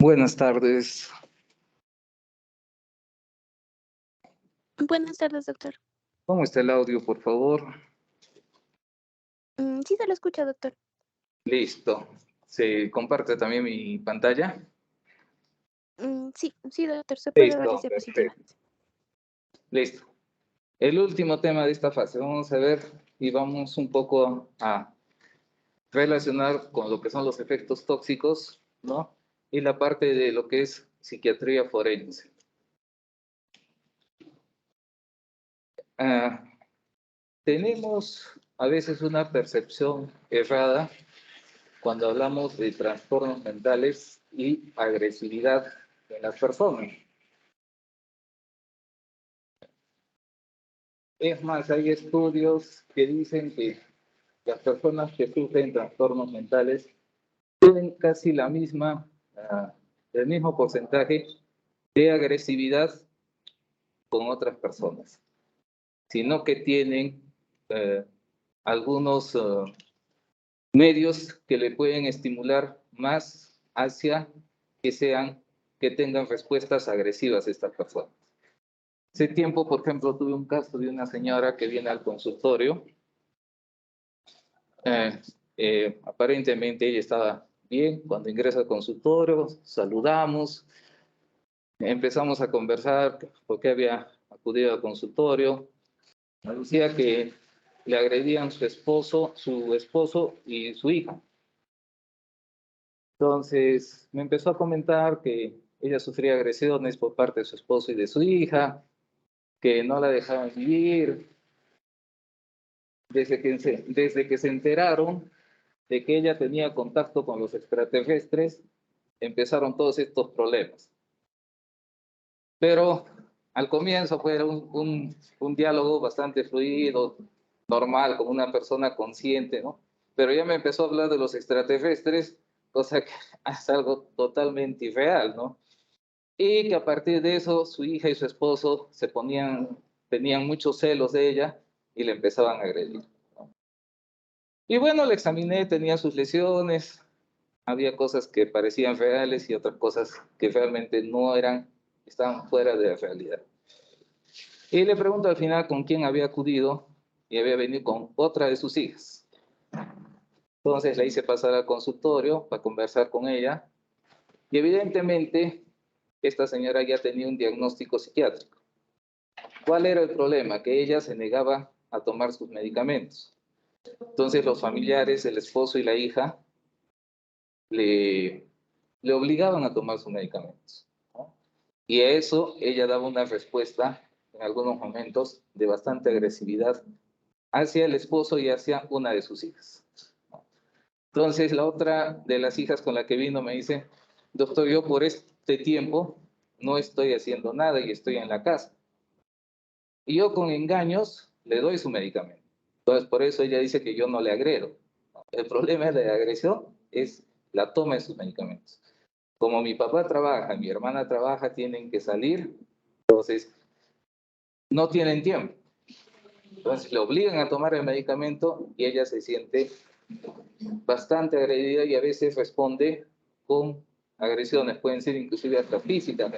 Buenas tardes. Buenas tardes, doctor. ¿Cómo está el audio, por favor? Sí se lo escucha, doctor. Listo. ¿Se comparte también mi pantalla? Sí, doctor, se puede ver Listo, diapositiva. perfecto. Listo. El último tema de esta fase. Vamos a ver y vamos un poco a relacionar con lo que son los efectos tóxicos, ¿no? Y la parte de lo que es psiquiatría forense. Tenemos a veces una percepción errada cuando hablamos de trastornos mentales y agresividad en las personas. Es más, hay estudios que dicen que las personas que sufren trastornos mentales tienen casi el mismo porcentaje de agresividad con otras personas, sino que tienen algunos medios que le pueden estimular más hacia que tengan respuestas agresivas a estas personas. Hace tiempo, por ejemplo, tuve un caso de una señora que viene al consultorio. Aparentemente ella estaba bien. Cuando ingresa al consultorio, saludamos, empezamos a conversar por qué había acudido al consultorio. Me decía que le agredían su esposo y su hija. Entonces me empezó a comentar que ella sufría agresiones por parte de su esposo y de su hija, que no la dejaban vivir. Desde que se enteraron de que ella tenía contacto con los extraterrestres, empezaron todos estos problemas. Pero al comienzo fue un diálogo bastante fluido, normal, como una persona consciente, ¿no? Pero ya me empezó a hablar de los extraterrestres, cosa que es algo totalmente irreal, ¿no? Y que a partir de eso su hija y su esposo tenían muchos celos de ella y le empezaban a agredir, ¿no? Y bueno, le examiné, tenía sus lesiones, había cosas que parecían reales y otras cosas que realmente estaban fuera de la realidad. Y le pregunto al final con quién había acudido y había venido con otra de sus hijas. Entonces la hice pasar al consultorio para conversar con ella y evidentemente esta señora ya tenía un diagnóstico psiquiátrico. ¿Cuál era el problema? Que ella se negaba a tomar sus medicamentos. Entonces los familiares, el esposo y la hija le obligaban a tomar sus medicamentos, ¿no? Y a eso ella daba una respuesta en algunos momentos de bastante agresividad hacia el esposo y hacia una de sus hijas. Entonces la otra de las hijas con la que vino me dice: doctor, yo por este tiempo no estoy haciendo nada y estoy en la casa. Y yo con engaños le doy su medicamento. Entonces por eso ella dice que yo no le agredo. El problema de la agresión es la toma de sus medicamentos. Como mi papá trabaja, mi hermana trabaja, tienen que salir, entonces no tienen tiempo. Entonces le obligan a tomar el medicamento y ella se siente bastante agredida y a veces responde con agresiones, pueden ser inclusive hasta físicas.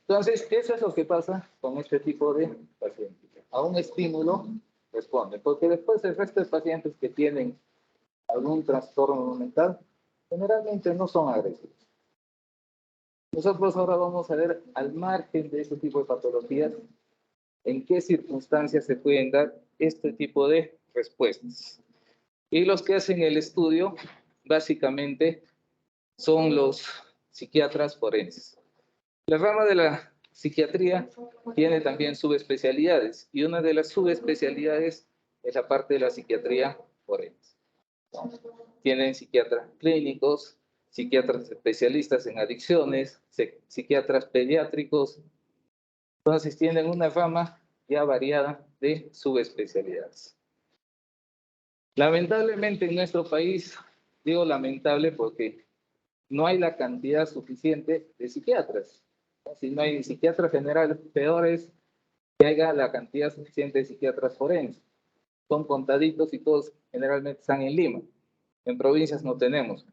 Entonces, eso es lo que pasa con este tipo de pacientes. A un estímulo responde, porque después el resto de pacientes que tienen algún trastorno mental generalmente no son agresivos. Nosotros ahora vamos a ver, al margen de este tipo de patologías, en qué circunstancias se pueden dar este tipo de respuestas. Y los que hacen el estudio, básicamente, son los psiquiatras forenses. La rama de la psiquiatría tiene también subespecialidades, y una de las subespecialidades es la parte de la psiquiatría forense. Tienen psiquiatras clínicos, psiquiatras especialistas en adicciones, psiquiatras pediátricos. Entonces tienen una rama ya variada de subespecialidades. Lamentablemente en nuestro país, digo lamentable porque no hay la cantidad suficiente de psiquiatras. Si no hay psiquiatras generales, peor es que haya la cantidad suficiente de psiquiatras forenses. Son contaditos y todos generalmente están en Lima. En provincias no tenemos.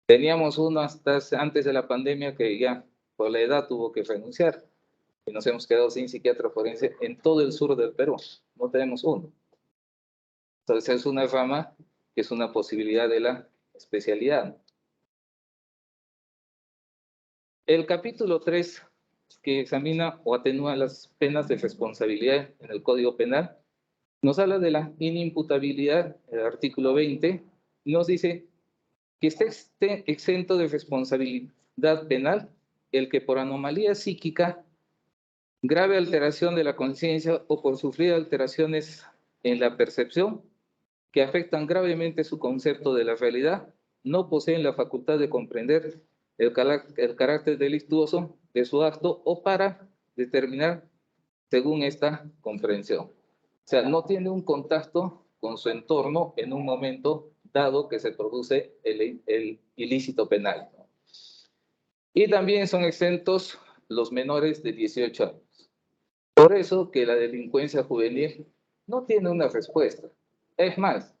Teníamos uno hasta antes de la pandemia que ya por la edad tuvo que renunciar y nos hemos quedado sin psiquiatra forense en todo el sur del Perú. No tenemos uno. Entonces es una rama que es una posibilidad de la especialidad. El capítulo 3, que examina o atenúa las penas de responsabilidad en el Código Penal, nos habla de la inimputabilidad, el artículo 20, nos dice que esté exento de responsabilidad penal el que por anomalía psíquica, grave alteración de la conciencia o por sufrir alteraciones en la percepción que afectan gravemente su concepto de la realidad, no poseen la facultad de comprender el carácter delictuoso de su acto o para determinar según esta comprensión. O sea, no tiene un contacto con su entorno en un momento dado que se produce el ilícito penal. Y también son exentos los menores de 18 años. Por eso que la delincuencia juvenil no tiene una respuesta. Es más,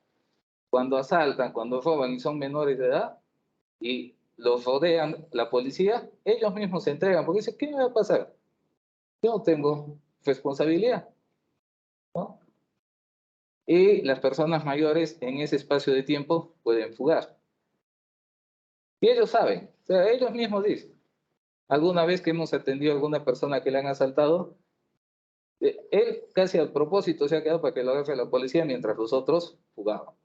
cuando asaltan, cuando roban y son menores de edad y los rodean la policía, ellos mismos se entregan porque dicen, ¿qué me va a pasar? Yo no tengo responsabilidad, ¿no? Y las personas mayores en ese espacio de tiempo pueden fugar. Y ellos saben, o sea, ellos mismos dicen. Alguna vez que hemos atendido a alguna persona que le han asaltado, él casi al propósito se ha quedado para que lo agarre la policía mientras los otros fugaban.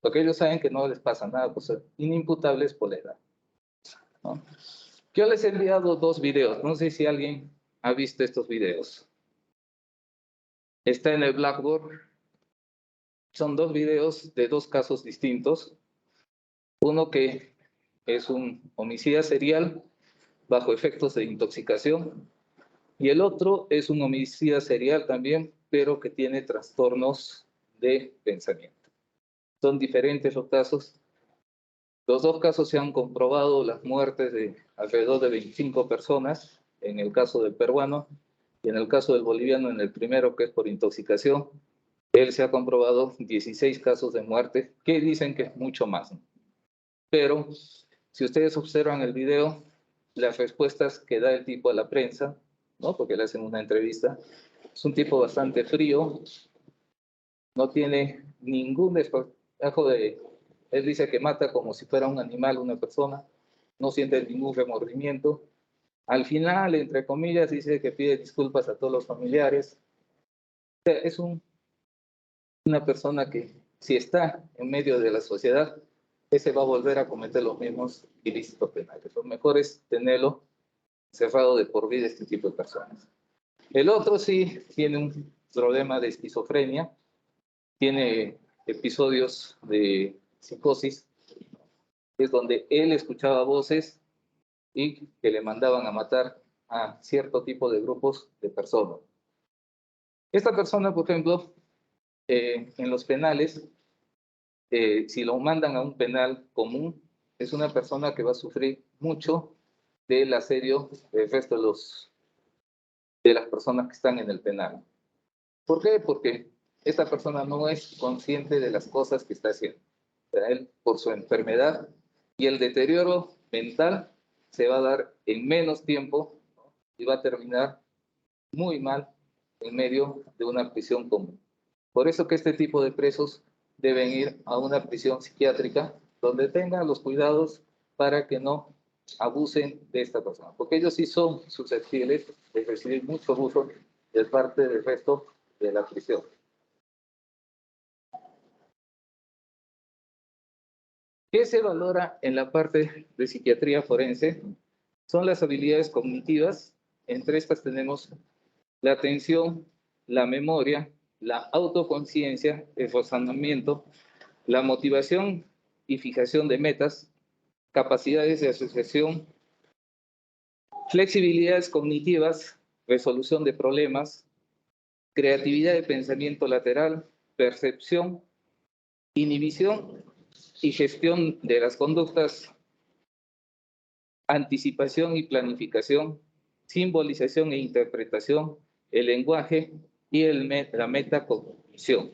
Porque ellos saben que no les pasa nada por ser inimputables por la edad, ¿no? Yo les he enviado 2 videos, no sé si alguien ha visto estos videos. Está en el Blackboard. Son 2 videos de 2 casos distintos. Uno que es un homicida serial bajo efectos de intoxicación y el otro es un homicida serial también, pero que tiene trastornos de pensamiento. Son diferentes los casos. Los 2 casos se han comprobado las muertes de alrededor de 25 personas, en el caso del peruano, y en el caso del boliviano, en el primero, que es por intoxicación, él se ha comprobado 16 casos de muerte, que dicen que es mucho más. Pero si ustedes observan el video, las respuestas que da el tipo a la prensa, ¿no? Porque le hacen una entrevista, es un tipo bastante frío, no tiene ningún desparpajo de... Él dice que mata como si fuera un animal, una persona, no siente ningún remordimiento. Al final, entre comillas, dice que pide disculpas a todos los familiares. O sea, es una persona que, si está en medio de la sociedad, ese va a volver a cometer los mismos ilícitos penales. Lo mejor es tenerlo cerrado de por vida este tipo de personas. El otro sí tiene un problema de esquizofrenia, tiene episodios de psicosis, es donde él escuchaba voces y que le mandaban a matar a cierto tipo de grupos de personas. Esta persona, por ejemplo, en los penales, si lo mandan a un penal común, es una persona que va a sufrir mucho del asedio del resto de las personas que están en el penal. ¿Por qué? Porque esta persona no es consciente de las cosas que está haciendo. O sea, él, por su enfermedad y el deterioro mental, se va a dar en menos tiempo, ¿no? Y va a terminar muy mal en medio de una prisión común. Por eso que este tipo de presos deben ir a una prisión psiquiátrica donde tengan los cuidados para que no abusen de esta persona, porque ellos sí son susceptibles de recibir mucho abuso de parte del resto de la prisión. ¿Qué se valora en la parte de psiquiatría forense? Son las habilidades cognitivas. Entre estas tenemos la atención, la memoria, la autoconciencia, el razonamiento, la motivación y fijación de metas, capacidades de asociación, flexibilidades cognitivas, resolución de problemas, creatividad de pensamiento lateral, percepción, inhibición y gestión de las conductas, anticipación y planificación, simbolización e interpretación, el lenguaje y la metacognición.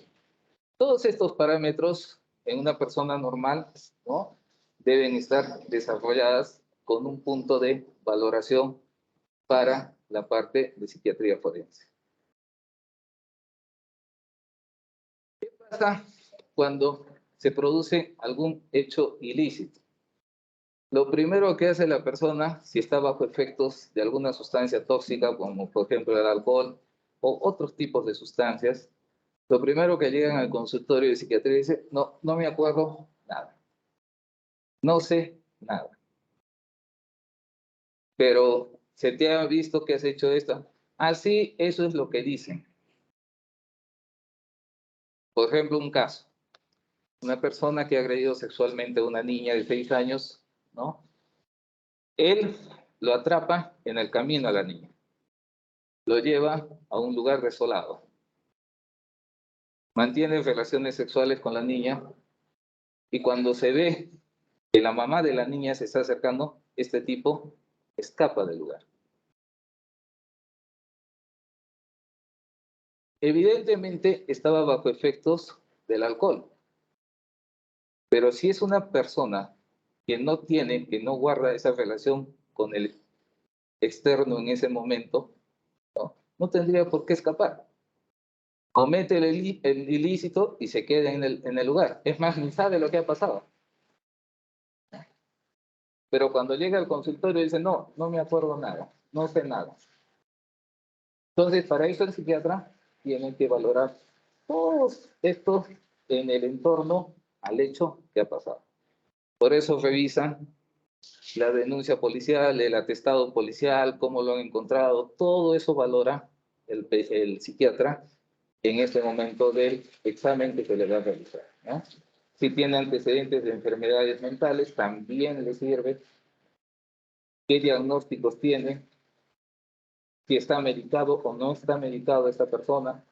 Todos estos parámetros en una persona normal, ¿no?, deben estar desarrolladas con un punto de valoración para la parte de psiquiatría forense. ¿Qué pasa cuando se produce algún hecho ilícito? Lo primero que hace la persona, si está bajo efectos de alguna sustancia tóxica, como por ejemplo el alcohol o otros tipos de sustancias, lo primero que llegan al consultorio de psiquiatría dice, no, no me acuerdo nada, no sé nada. Pero se te ha visto que has hecho esto. Así, eso es lo que dicen. Por ejemplo, un caso. Una persona que ha agredido sexualmente a una niña de 6 años, ¿no? Él lo atrapa en el camino a la niña. Lo lleva a un lugar desolado. Mantiene relaciones sexuales con la niña y cuando se ve que la mamá de la niña se está acercando, este tipo escapa del lugar. Evidentemente estaba bajo efectos del alcohol, pero si es una persona que no tiene, que no guarda esa relación con el externo en ese momento, no tendría por qué escapar. Comete el ilícito y se queda en el lugar. Es más, ni sabe lo que ha pasado. Pero cuando llega al consultorio dice, no, no me acuerdo nada, no sé nada. Entonces, para eso el psiquiatra tiene que valorar todo esto en el entorno al hecho que ha pasado. Por eso revisan la denuncia policial, el atestado policial, cómo lo han encontrado, todo eso valora el psiquiatra en este momento del examen que se le va a realizar, ¿no? Si tiene antecedentes de enfermedades mentales, también le sirve. ¿Qué diagnósticos tiene? Si está medicado o no está medicado esta persona.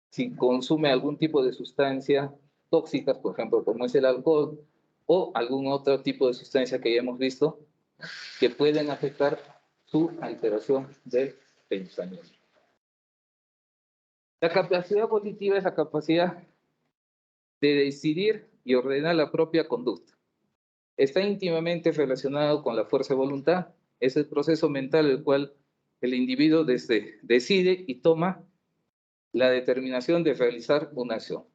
Si consume algún tipo de sustancia tóxica, por ejemplo, como es el alcohol, o algún otro tipo de sustancia que ya hemos visto, que pueden afectar su alteración del pensamiento. La capacidad volitiva es la capacidad de decidir y ordenar la propia conducta. Está íntimamente relacionado con la fuerza de voluntad. Es el proceso mental el cual el individuo decide y toma la determinación de realizar una acción.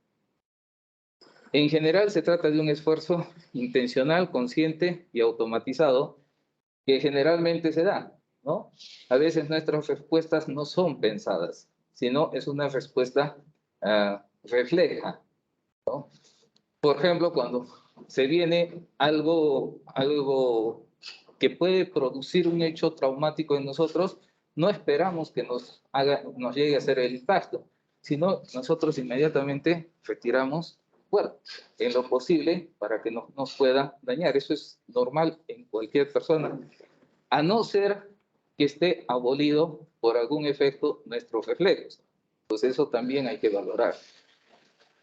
En general se trata de un esfuerzo intencional, consciente y automatizado que generalmente se da, ¿no? A veces nuestras respuestas no son pensadas, sino es una respuesta refleja, ¿no? Por ejemplo, cuando se viene algo que puede producir un hecho traumático en nosotros, no esperamos que nos llegue a hacer el impacto, sino nosotros inmediatamente retiramos fuerza en lo posible para que no nos pueda dañar. Eso es normal en cualquier persona, a no ser que esté abolido por algún efecto nuestros reflejos. Pues eso también hay que valorar.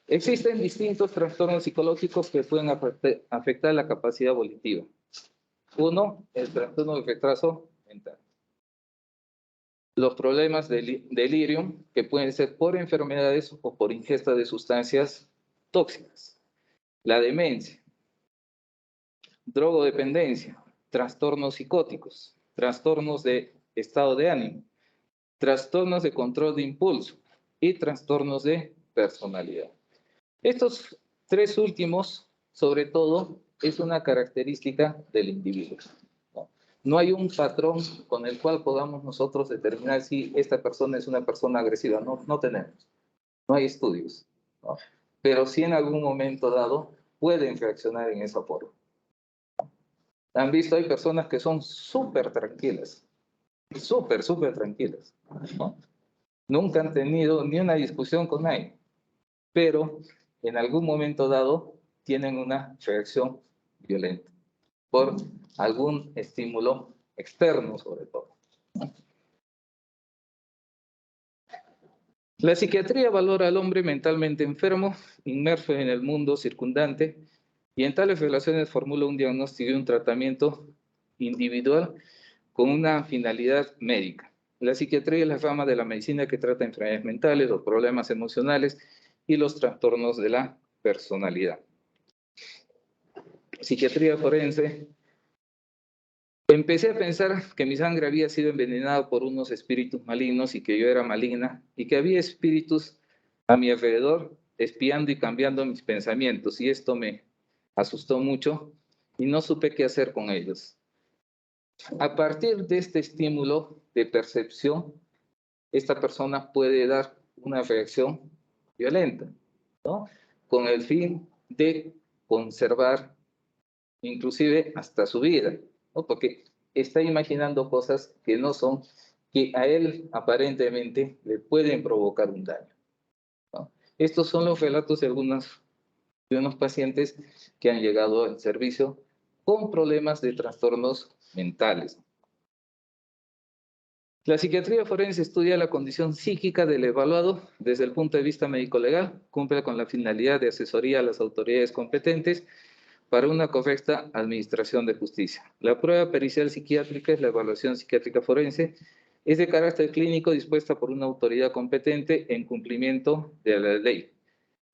Existen distintos trastornos psicológicos que pueden afectar la capacidad volitiva. Uno, el trastorno de retraso mental. Los problemas de delirium, que pueden ser por enfermedades o por ingesta de sustancias tóxicas. La demencia, drogodependencia, trastornos psicóticos, trastornos de estado de ánimo, trastornos de control de impulso y trastornos de personalidad. Estos tres últimos, sobre todo, es una característica del individuo. No hay un patrón con el cual podamos nosotros determinar si esta persona es una persona agresiva. No tenemos. No hay estudios, ¿no? Pero sí en algún momento dado pueden reaccionar en esa forma. Han visto, hay personas que son súper tranquilas, súper tranquilas, ¿no? Nunca han tenido ni una discusión con nadie, pero en algún momento dado tienen una reacción violenta por algún estímulo externo, sobre todo. La psiquiatría valora al hombre mentalmente enfermo, inmerso en el mundo circundante, y en tales relaciones formula un diagnóstico y un tratamiento individual con una finalidad médica. La psiquiatría es la rama de la medicina que trata enfermedades mentales, los problemas emocionales y los trastornos de la personalidad. psiquiatría forense, empecé a pensar que mi sangre había sido envenenada por unos espíritus malignos y que yo era maligna y que había espíritus a mi alrededor espiando y cambiando mis pensamientos, y esto me asustó mucho y no supe qué hacer con ellos. A partir de este estímulo de percepción, esta persona puede dar una reacción violenta, ¿no? Con el fin de conservar inclusive hasta su vida, ¿no? Porque está imaginando cosas que no son, que a él aparentemente le pueden provocar un daño, ¿no? Estos son los relatos de unos pacientes que han llegado al servicio con problemas de trastornos mentales. La psiquiatría forense estudia la condición psíquica del evaluado desde el punto de vista médico-legal, cumple con la finalidad de asesoría a las autoridades competentes para una correcta administración de justicia. La prueba pericial psiquiátrica es la evaluación psiquiátrica forense, es de carácter clínico dispuesta por una autoridad competente en cumplimiento de la ley,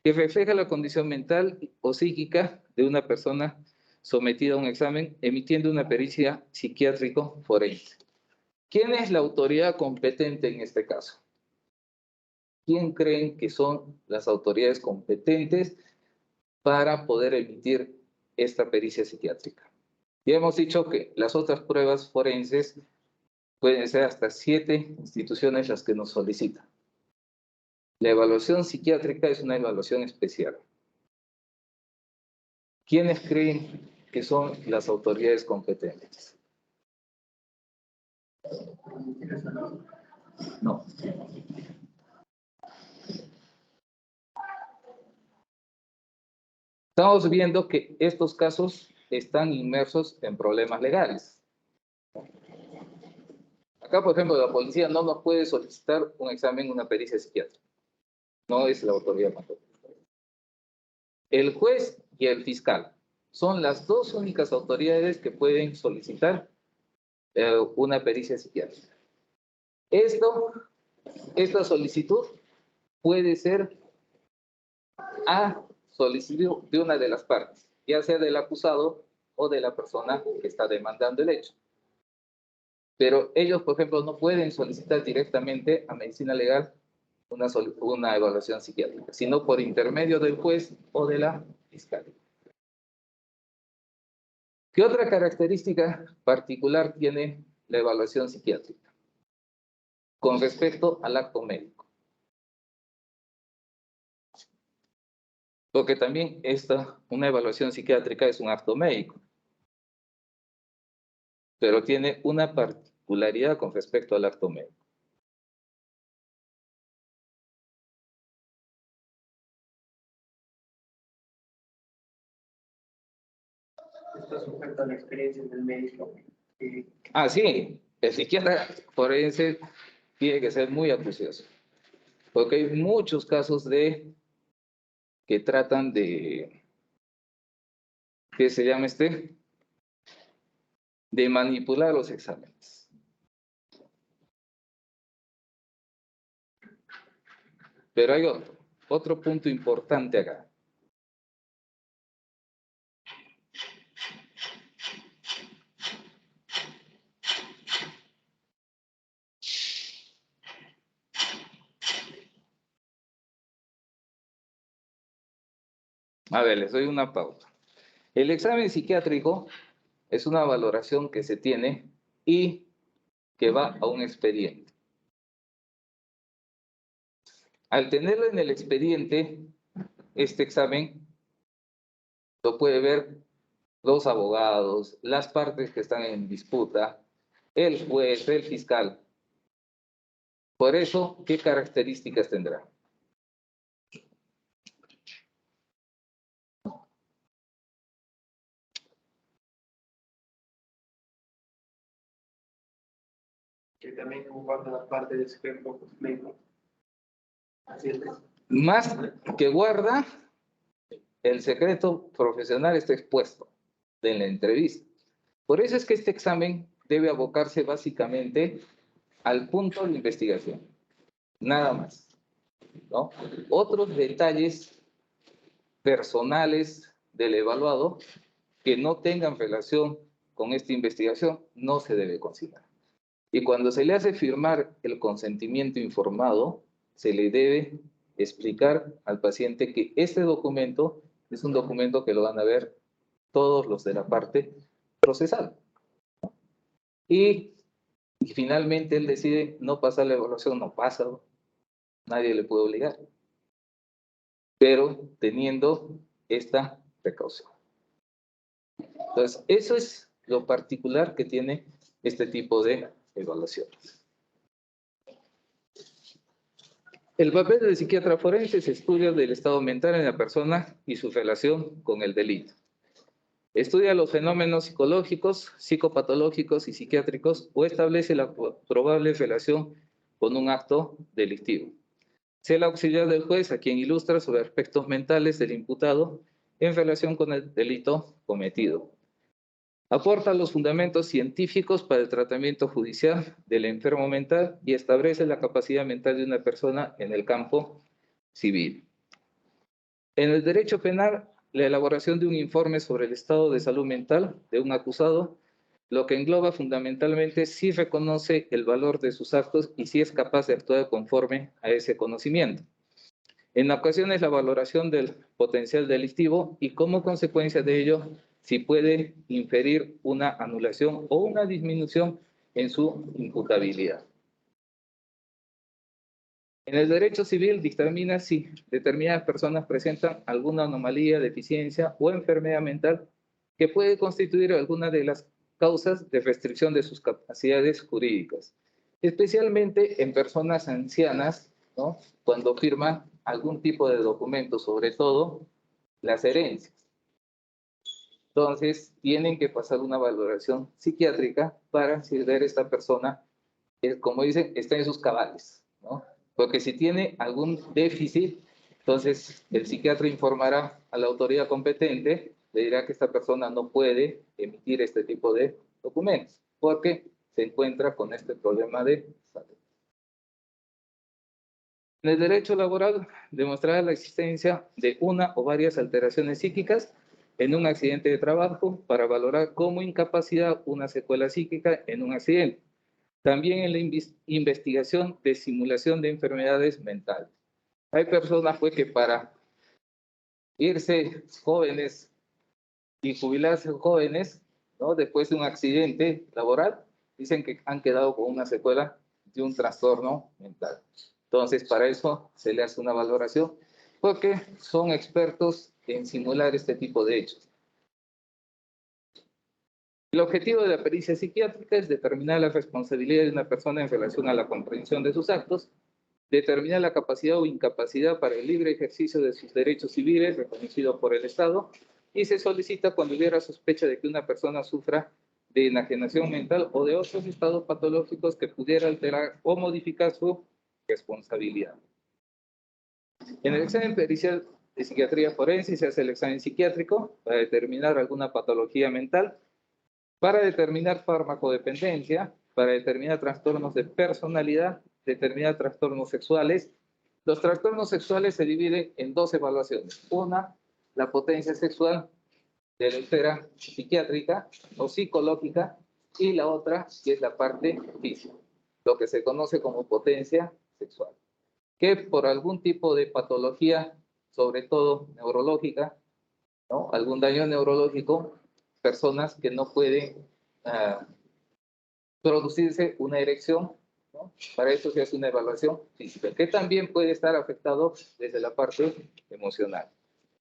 que refleja la condición mental o psíquica de una persona sometida a un examen, emitiendo una pericia psiquiátrico forense. ¿Quién es la autoridad competente en este caso? ¿Quién creen que son las autoridades competentes para poder emitir esta pericia psiquiátrica? Ya hemos dicho que las otras pruebas forenses pueden ser hasta 7 instituciones las que nos solicitan. La evaluación psiquiátrica es una evaluación especial. ¿Quiénes creen que son las autoridades competentes? No. Estamos viendo que estos casos están inmersos en problemas legales. Acá, por ejemplo, la policía no nos puede solicitar un examen, una pericia psiquiátrica. No es la autoridad competente. El juez y el fiscal son las dos únicas autoridades que pueden solicitar una pericia psiquiátrica. Esta solicitud puede ser a solicitud de una de las partes, ya sea del acusado o de la persona que está demandando el hecho. Pero ellos, por ejemplo, no pueden solicitar directamente a medicina legal una evaluación psiquiátrica, sino por intermedio del juez o de la fiscalía. ¿Qué otra característica particular tiene la evaluación psiquiátrica con respecto al acto médico? Porque también una evaluación psiquiátrica es un acto médico, pero tiene una particularidad con respecto al acto médico. Está sujeto a la experiencia del médico. Sí, el psiquiatra forense tiene que ser muy acucioso, porque hay muchos casos que tratan de, ¿qué se llama de manipular los exámenes. Pero hay otro punto importante acá. A ver, les doy una pauta. El examen psiquiátrico es una valoración que se tiene y que va a un expediente. Al tenerlo en el expediente, este examen lo puede ver los abogados, las partes que están en disputa, el juez, el fiscal. Por eso, ¿qué características tendrá? Que también guarda la parte del secreto médico. Así es. Más que guarda, el secreto profesional está expuesto en la entrevista. Por eso es que este examen debe abocarse básicamente al punto de investigación, nada más, ¿no? Otros detalles personales del evaluado que no tengan relación con esta investigación no se debe consignar. Y cuando se le hace firmar el consentimiento informado, se le debe explicar al paciente que este documento es un documento que lo van a ver todos los de la parte procesal. Y finalmente él decide no pasar la evaluación, no pasa, nadie le puede obligar, pero teniendo esta precaución. Entonces, eso es lo particular que tiene este tipo de evaluaciones. El papel del psiquiatra forense es estudio del estado mental en la persona y su relación con el delito. Estudia los fenómenos psicológicos, psicopatológicos y psiquiátricos o establece la probable relación con un acto delictivo. Sea el auxiliar del juez a quien ilustra sobre aspectos mentales del imputado en relación con el delito cometido. Aporta los fundamentos científicos para el tratamiento judicial del enfermo mental y establece la capacidad mental de una persona en el campo civil. En el derecho penal, la elaboración de un informe sobre el estado de salud mental de un acusado, lo que engloba fundamentalmente si reconoce el valor de sus actos y si es capaz de actuar conforme a ese conocimiento. En ocasiones, la valoración del potencial delictivo y como consecuencia de ello, si puede inferir una anulación o una disminución en su imputabilidad. En el derecho civil dictamina si determinadas personas presentan alguna anomalía, deficiencia o enfermedad mental que puede constituir alguna de las causas de restricción de sus capacidades jurídicas, especialmente en personas ancianas, ¿no? Cuando firman algún tipo de documento, sobre todo las herencias. Entonces, tienen que pasar una valoración psiquiátrica para si ver esta persona, como dicen, está en sus cabales, ¿no? Porque si tiene algún déficit, entonces el psiquiatra informará a la autoridad competente, le dirá que esta persona no puede emitir este tipo de documentos, porque se encuentra con este problema de salud. En el derecho laboral, demostrará la existencia de una o varias alteraciones psíquicas en un accidente de trabajo para valorar como incapacidad una secuela psíquica en un accidente. También en la investigación de simulación de enfermedades mentales. Hay personas pues, que para irse jóvenes y jubilarse jóvenes, ¿no? Después de un accidente laboral, dicen que han quedado con una secuela de un trastorno mental. Entonces, para eso se le hace una valoración, porque son expertos en simular este tipo de hechos. El objetivo de la pericia psiquiátrica es determinar la responsabilidad de una persona en relación a la comprensión de sus actos, determinar la capacidad o incapacidad para el libre ejercicio de sus derechos civiles reconocidos por el Estado, y se solicita cuando hubiera sospecha de que una persona sufra de enajenación mental o de otros estados patológicos que pudiera alterar o modificar su responsabilidad. En el examen pericial de psiquiatría forense se hace el examen psiquiátrico para determinar alguna patología mental, para determinar farmacodependencia, para determinar trastornos de personalidad, determinar trastornos sexuales. Los trastornos sexuales se dividen en dos evaluaciones. Una, la potencia sexual de la esfera psiquiátrica o psicológica, y la otra, que es la parte física, lo que se conoce como potencia sexual, que por algún tipo de patología, sobre todo neurológica, ¿no? Algún daño neurológico, personas que no pueden producirse una erección, ¿no? Para eso se hace una evaluación física, que también puede estar afectado desde la parte emocional.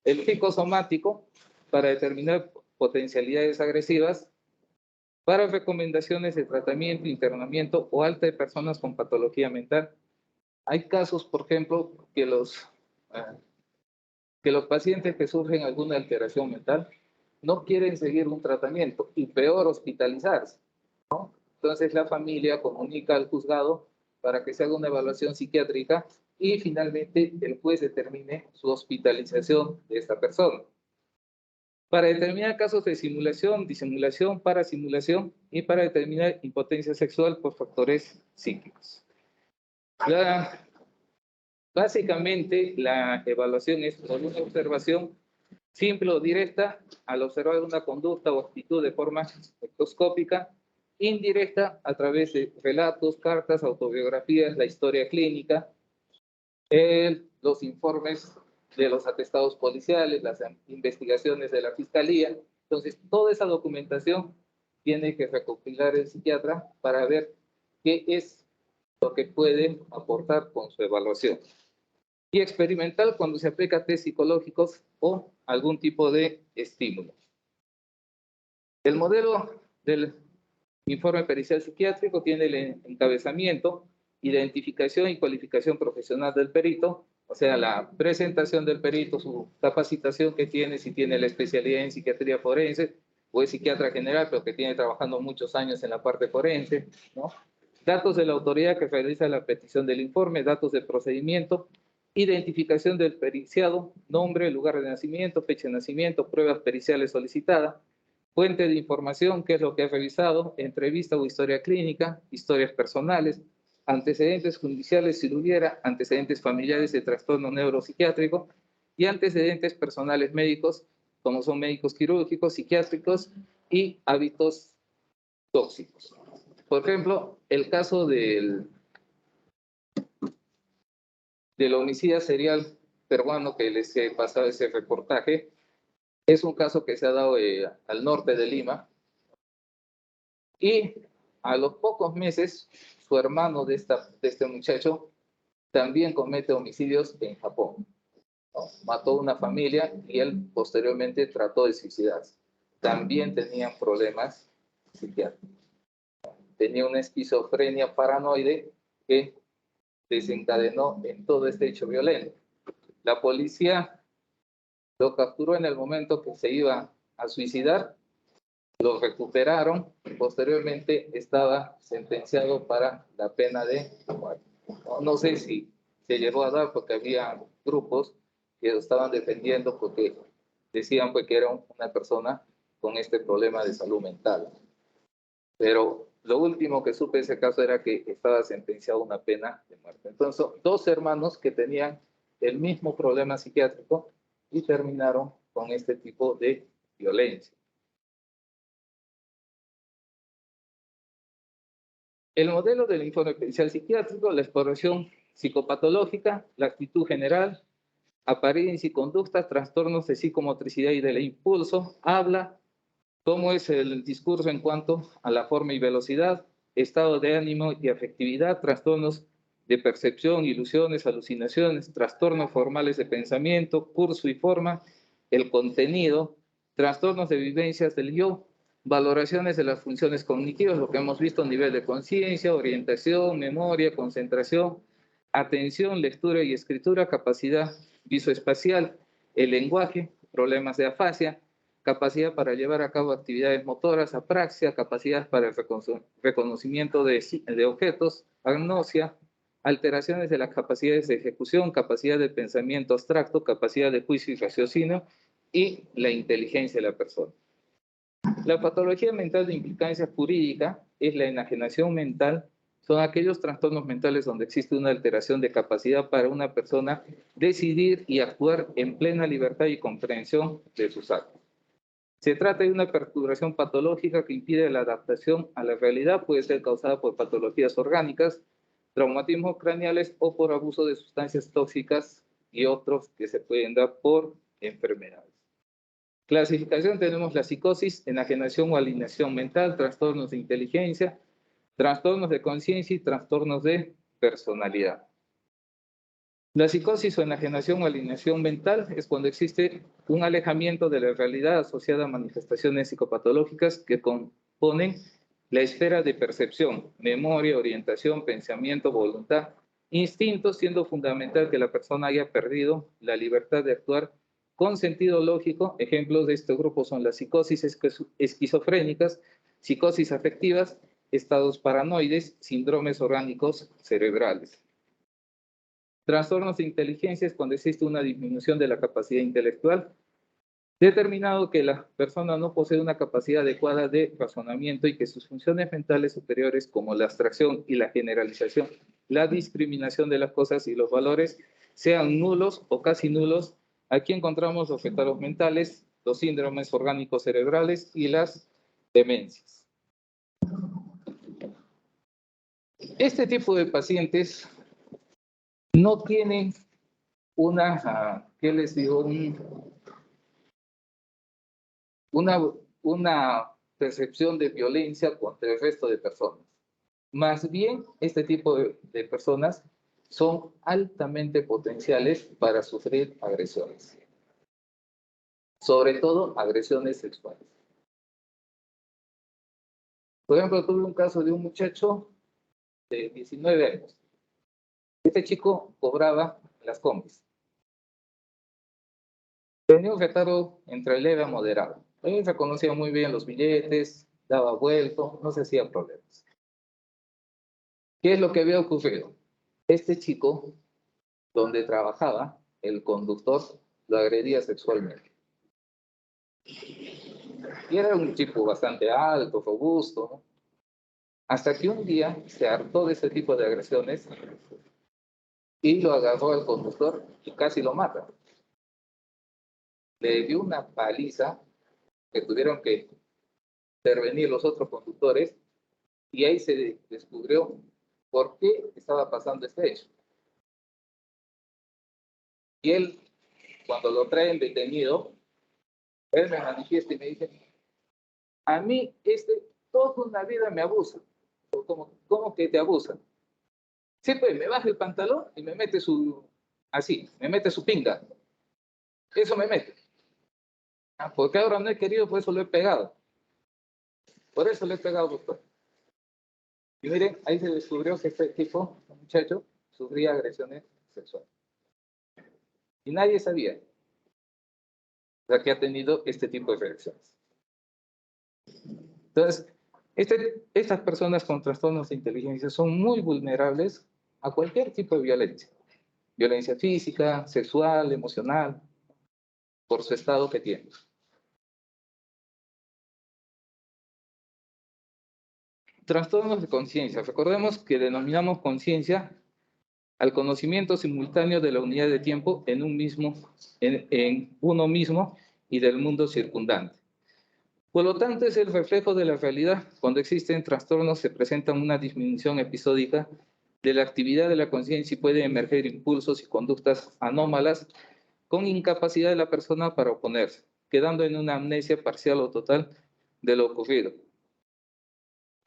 El psicosomático, para determinar potencialidades agresivas, para recomendaciones de tratamiento, internamiento o alta de personas con patología mental. Hay casos, por ejemplo, que los pacientes que sufren alguna alteración mental no quieren seguir un tratamiento y peor hospitalizarse, ¿no? Entonces la familia comunica al juzgado para que se haga una evaluación psiquiátrica y finalmente el juez determine su hospitalización de esta persona. Para determinar casos de simulación, disimulación, parasimulación y para determinar impotencia sexual por factores psíquicos. Básicamente, la evaluación es por una observación simple o directa, al observar una conducta o actitud de forma espectroscópica, indirecta a través de relatos, cartas, autobiografías, la historia clínica, los informes de los atestados policiales, las investigaciones de la fiscalía. Entonces, toda esa documentación tiene que recopilar el psiquiatra para ver qué es lo que puede aportar con su evaluación. Y experimental cuando se aplica test psicológicos o algún tipo de estímulo. El modelo del informe pericial psiquiátrico tiene el encabezamiento, identificación y cualificación profesional del perito, o sea, la presentación del perito, su capacitación que tiene, si tiene la especialidad en psiquiatría forense o es psiquiatra general, pero que tiene trabajando muchos años en la parte forense, ¿no? Datos de la autoridad que realiza la petición del informe, datos de procedimiento, identificación del periciado, nombre, lugar de nacimiento, fecha de nacimiento, pruebas periciales solicitadas, fuente de información, qué es lo que ha revisado, entrevista o historia clínica, historias personales, antecedentes judiciales si lo hubiera, antecedentes familiares de trastorno neuropsiquiátrico y antecedentes personales médicos, como son médicos quirúrgicos, psiquiátricos y hábitos tóxicos. Por ejemplo, el caso del homicida serial peruano que les he pasado ese reportaje, es un caso que se ha dado al norte de Lima, y a los pocos meses, su hermano de este muchacho también comete homicidios en Japón, ¿no? Mató a una familia y él posteriormente trató de suicidarse. También tenían problemas psiquiátricos. Tenía una esquizofrenia paranoide que desencadenó en todo este hecho violento. La policía lo capturó en el momento que se iba a suicidar, lo recuperaron y posteriormente estaba sentenciado para la pena de muerte. No sé si se llegó a dar porque había grupos que lo estaban defendiendo porque decían pues, que era una persona con este problema de salud mental. Pero lo último que supe de ese caso era que estaba sentenciado a una pena de muerte. Entonces, dos hermanos que tenían el mismo problema psiquiátrico y terminaron con este tipo de violencia. El modelo del informe pericial psiquiátrico, la exploración psicopatológica, la actitud general, apariencia y conducta, trastornos de psicomotricidad y del impulso, habla, cómo es el discurso en cuanto a la forma y velocidad, estado de ánimo y afectividad, trastornos de percepción, ilusiones, alucinaciones, trastornos formales de pensamiento, curso y forma, el contenido, trastornos de vivencias del yo, valoraciones de las funciones cognitivas, lo que hemos visto, nivel de conciencia, orientación, memoria, concentración, atención, lectura y escritura, capacidad visoespacial, el lenguaje, problemas de afasia, capacidad para llevar a cabo actividades motoras, apraxia, capacidad para el reconocimiento de objetos, agnosia, alteraciones de las capacidades de ejecución, capacidad de pensamiento abstracto, capacidad de juicio y raciocinio y la inteligencia de la persona. La patología mental de implicancia jurídica es la enajenación mental. Son aquellos trastornos mentales donde existe una alteración de capacidad para una persona decidir y actuar en plena libertad y comprensión de sus actos. Se trata de una perturbación patológica que impide la adaptación a la realidad, puede ser causada por patologías orgánicas, traumatismos craneales o por abuso de sustancias tóxicas y otros que se pueden dar por enfermedades. Clasificación: tenemos la psicosis, enajenación o alienación mental, trastornos de inteligencia, trastornos de conciencia y trastornos de personalidad. La psicosis o enajenación o alienación mental es cuando existe un alejamiento de la realidad asociada a manifestaciones psicopatológicas que componen la esfera de percepción, memoria, orientación, pensamiento, voluntad, instintos, siendo fundamental que la persona haya perdido la libertad de actuar con sentido lógico. Ejemplos de este grupo son las psicosis esquizofrénicas, psicosis afectivas, estados paranoides, síndromes orgánicos cerebrales. Trastornos de inteligencia es cuando existe una disminución de la capacidad intelectual, determinado que la persona no posee una capacidad adecuada de razonamiento y que sus funciones mentales superiores, como la abstracción y la generalización, la discriminación de las cosas y los valores, sean nulos o casi nulos Aquí encontramos los retardos mentales, los síndromes orgánicos cerebrales y las demencias. Este tipo de pacientes no tienen ¿qué les digo? Una percepción de violencia contra el resto de personas. Más bien, este tipo de personas son altamente potenciales para sufrir agresiones. Sobre todo, agresiones sexuales. Por ejemplo, tuve un caso de un muchacho de 19 años. Este chico cobraba las combis. Tenía un retardo entre leve a moderado. Él reconocía muy bien los billetes, daba vuelto, no se hacía problemas. ¿Qué es lo que había ocurrido? Este chico, donde trabajaba, el conductor lo agredía sexualmente. Y era un chico bastante alto, robusto, ¿no? Hasta que un día se hartó de ese tipo de agresiones y lo agarró al conductor y casi lo mata. Le dio una paliza que tuvieron que intervenir los otros conductores y ahí se descubrió por qué estaba pasando este hecho. Y él, cuando lo traen detenido, él me manifiesta y me dice, a mí toda una vida me abusa. ¿Cómo que te abusa? Sí, pues me baja el pantalón y me mete me mete su pinga. Eso me mete. Porque ahora no he querido, por eso lo he pegado. Por eso lo he pegado, doctor. Y miren, ahí se descubrió que este tipo, un muchacho, sufría agresiones sexuales. Y nadie sabía, o sea, que ha tenido este tipo de reacciones. Entonces, estas personas con trastornos de inteligencia son muy vulnerables a cualquier tipo de violencia. Violencia física, sexual, emocional, por su estado que tienen. Trastornos de conciencia. Recordemos que denominamos conciencia al conocimiento simultáneo de la unidad de tiempo en uno mismo y del mundo circundante. Por lo tanto, es el reflejo de la realidad. Cuando existen trastornos, se presenta una disminución episódica de la actividad de la conciencia y pueden emerger impulsos y conductas anómalas con incapacidad de la persona para oponerse, quedando en una amnesia parcial o total de lo ocurrido.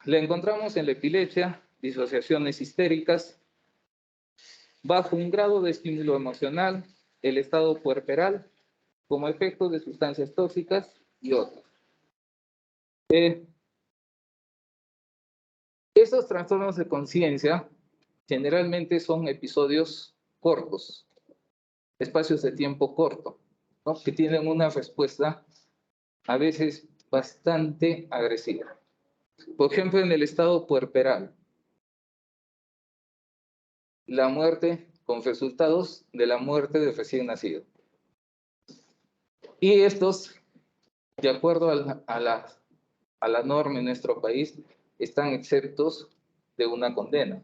La encontramos en la epilepsia, disociaciones histéricas, bajo un grado de estímulo emocional, el estado puerperal, como efecto de sustancias tóxicas y otros. Estos trastornos de conciencia generalmente son episodios cortos, espacios de tiempo corto, ¿no? Que tienen una respuesta a veces bastante agresiva. Por ejemplo, en el estado puerperal, la muerte con resultados de la muerte del recién nacido. Y estos, de acuerdo a la norma en nuestro país, están exentos de una condena.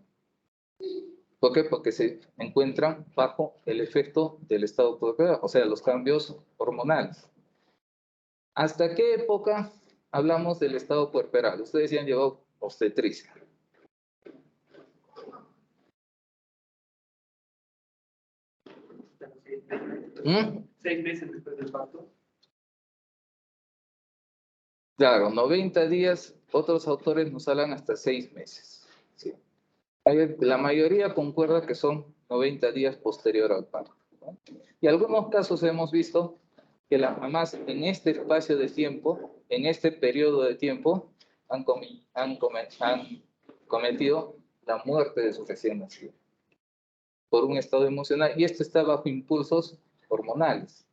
¿Por qué? Porque se encuentran bajo el efecto del estado puerperal, o sea, los cambios hormonales. ¿Hasta qué época hablamos del estado puerperal? Ustedes ya han llevado obstetricia. ¿Mm? 6 meses después del parto. Claro, 90 días, otros autores nos hablan hasta 6 meses. ¿Sí? La mayoría concuerda que son 90 días posterior al parto, ¿no? Y en algunos casos hemos visto que las mamás en este espacio de tiempo, en este periodo de tiempo, han cometido la muerte de su recién nacido por un estado emocional, y esto está bajo impulsos hormonales.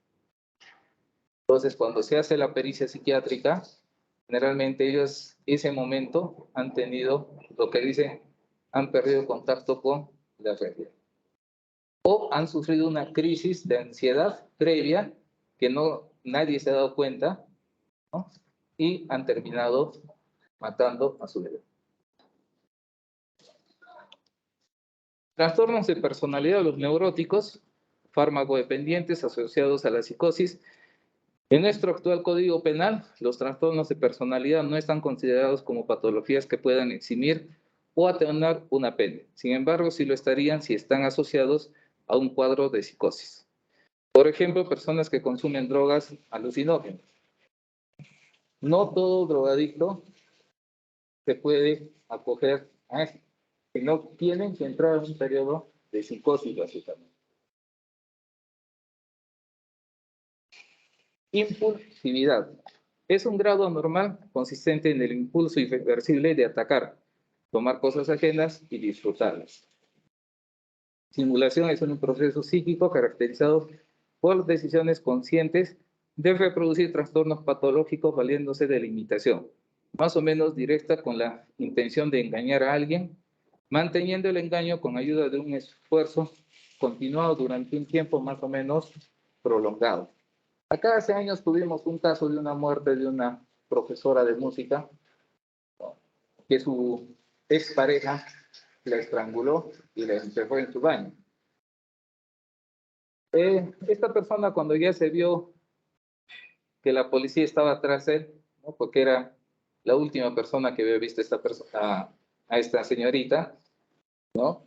Entonces, cuando se hace la pericia psiquiátrica, generalmente ellos ese momento han tenido lo que dicen, han perdido contacto con la realidad. O han sufrido una crisis de ansiedad previa que nadie se ha dado cuenta, ¿no? Y han terminado matando a su bebé. Trastornos de personalidad, los neuróticos, fármacodependientes asociados a la psicosis. En nuestro actual Código Penal, los trastornos de personalidad no están considerados como patologías que puedan eximir o atenuar una pena. Sin embargo, sí lo estarían si están asociados a un cuadro de psicosis. Por ejemplo, personas que consumen drogas alucinógenas. No todo drogadicto se puede acoger a esto, sino tienen que entrar en un periodo de psicosis, básicamente. Impulsividad. Es un grado anormal consistente en el impulso irreversible de atacar, tomar cosas ajenas y disfrutarlas. Simulación es un proceso psíquico caracterizado por decisiones conscientes de reproducir trastornos patológicos valiéndose de la imitación, más o menos directa con la intención de engañar a alguien, manteniendo el engaño con ayuda de un esfuerzo continuado durante un tiempo más o menos prolongado. Acá hace años tuvimos un caso de una muerte de una profesora de música que su expareja la estranguló y la enterró en su baño. Esta persona, cuando ya se vio que la policía estaba atrás de él, ¿no? Porque era la última persona que había visto a esta señorita, ¿no?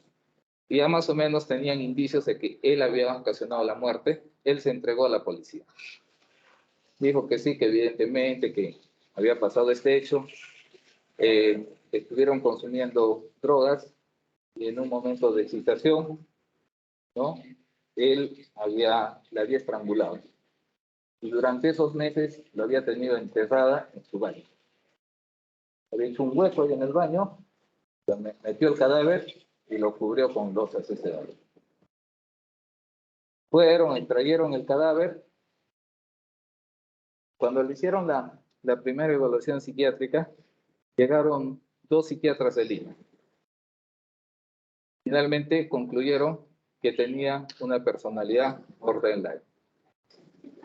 Y ya más o menos tenían indicios de que él había ocasionado la muerte, él se entregó a la policía. Dijo que sí, que evidentemente que había pasado este hecho, estuvieron consumiendo drogas y en un momento de excitación, ¿no? Él la había estrangulado. Y durante esos meses lo había tenido enterrada en su baño. Había hecho un hueco ahí en el baño, metió el cadáver y lo cubrió con losas SCR. Trajeron el cadáver. Cuando le hicieron la primera evaluación psiquiátrica, llegaron 2 psiquiatras de Lima. Finalmente concluyeron que tenía una personalidad borderline.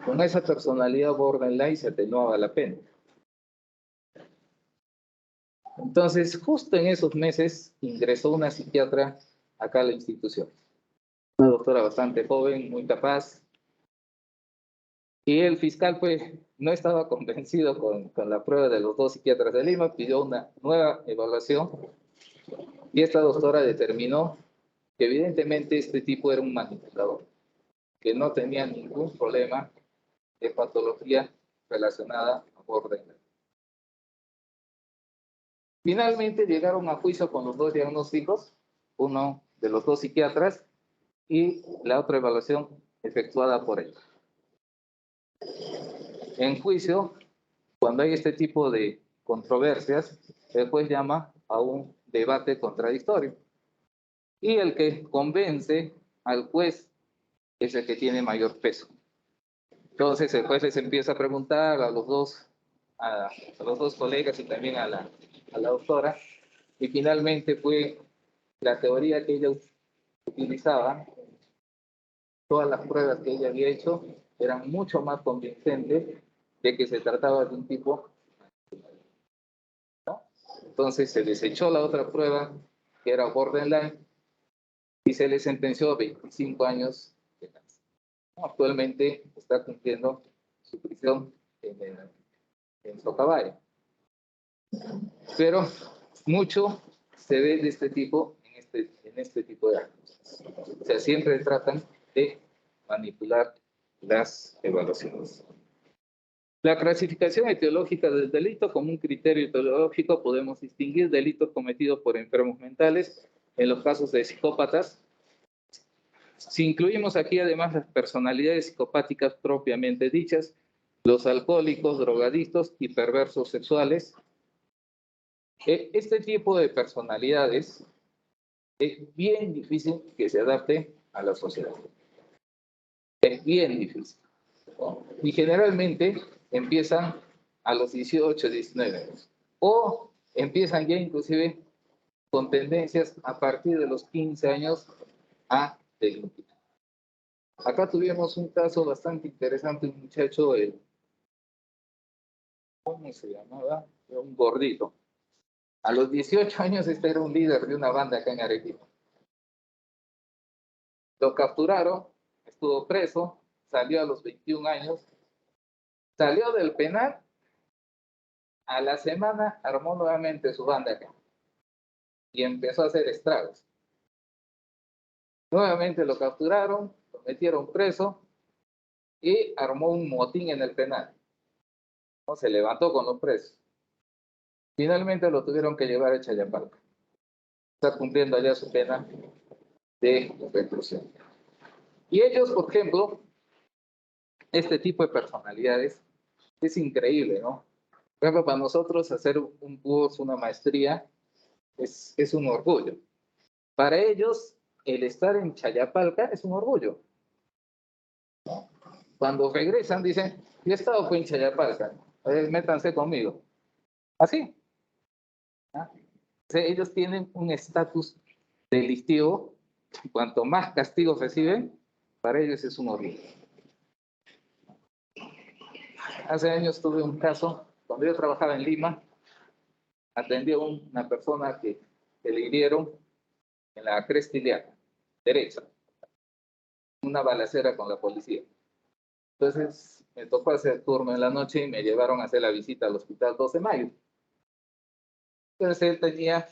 Con esa personalidad borderline se atenuaba la pena. Entonces, justo en esos meses ingresó una psiquiatra acá a la institución. Una doctora bastante joven, muy capaz. Y el fiscal, pues, no estaba convencido con la prueba de los 2 psiquiatras de Lima, pidió una nueva evaluación. Y esta doctora determinó que evidentemente este tipo era un manipulador, que no tenía ningún problema de patología relacionada a borderline. Finalmente llegaron a juicio con los 2 diagnósticos, uno de los 2 psiquiatras y la otra evaluación efectuada por él. En juicio, cuando hay este tipo de controversias, el juez llama a un debate contradictorio. Y el que convence al juez es el que tiene mayor peso. Entonces el juez les empieza a preguntar a los dos colegas y también a la doctora, y finalmente fue la teoría que ella utilizaba, todas las pruebas que ella había hecho eran mucho más convincentes de que se trataba de un tipo, ¿no? Entonces se desechó la otra prueba, que era borderline, y se le sentenció a 25 años de cárcel. Actualmente está cumpliendo su prisión en Socabaya. Pero mucho se ve de este tipo en este tipo de actos. O sea, siempre tratan de manipular las evaluaciones. La clasificación etiológica del delito: como un criterio etiológico podemos distinguir delitos cometidos por enfermos mentales en los casos de psicópatas. Si incluimos aquí además las personalidades psicopáticas propiamente dichas, los alcohólicos, drogadictos y perversos sexuales, este tipo de personalidades es bien difícil que se adapte a la sociedad. Es bien difícil, ¿no? Y generalmente empiezan a los 18, 19 años. O empiezan ya inclusive con tendencias a partir de los 15 años a delinquir. Acá tuvimos un caso bastante interesante, un muchacho, ¿cómo se llamaba? Era un gordito. A los 18 años este era un líder de una banda acá en Arequipa. Lo capturaron, estuvo preso, salió a los 21 años, salió del penal, a la semana armó nuevamente su banda acá y empezó a hacer estragos. Nuevamente lo capturaron, lo metieron preso y armó un motín en el penal. ¿No? Se levantó con los presos. Finalmente lo tuvieron que llevar a Chayapalca. Está cumpliendo allá su pena de reclusión. Y ellos, por ejemplo, este tipo de personalidades, es increíble, ¿no? Por ejemplo, para nosotros hacer un curso, una maestría, es un orgullo. Para ellos, el estar en Chayapalca es un orgullo. Cuando regresan, dicen, yo he estado en Chayapalca, métanse conmigo. Así. ¿Ah? O sea, ellos tienen un estatus delictivo. Cuanto más castigos reciben, para ellos es un orgullo. Hace años tuve un caso, cuando yo trabajaba en Lima, atendí a una persona que le hirieron en la cresta iliaca derecha, una balacera con la policía. Entonces me tocó hacer turno en la noche y me llevaron a hacer la visita al hospital 12 de mayo. Entonces él tenía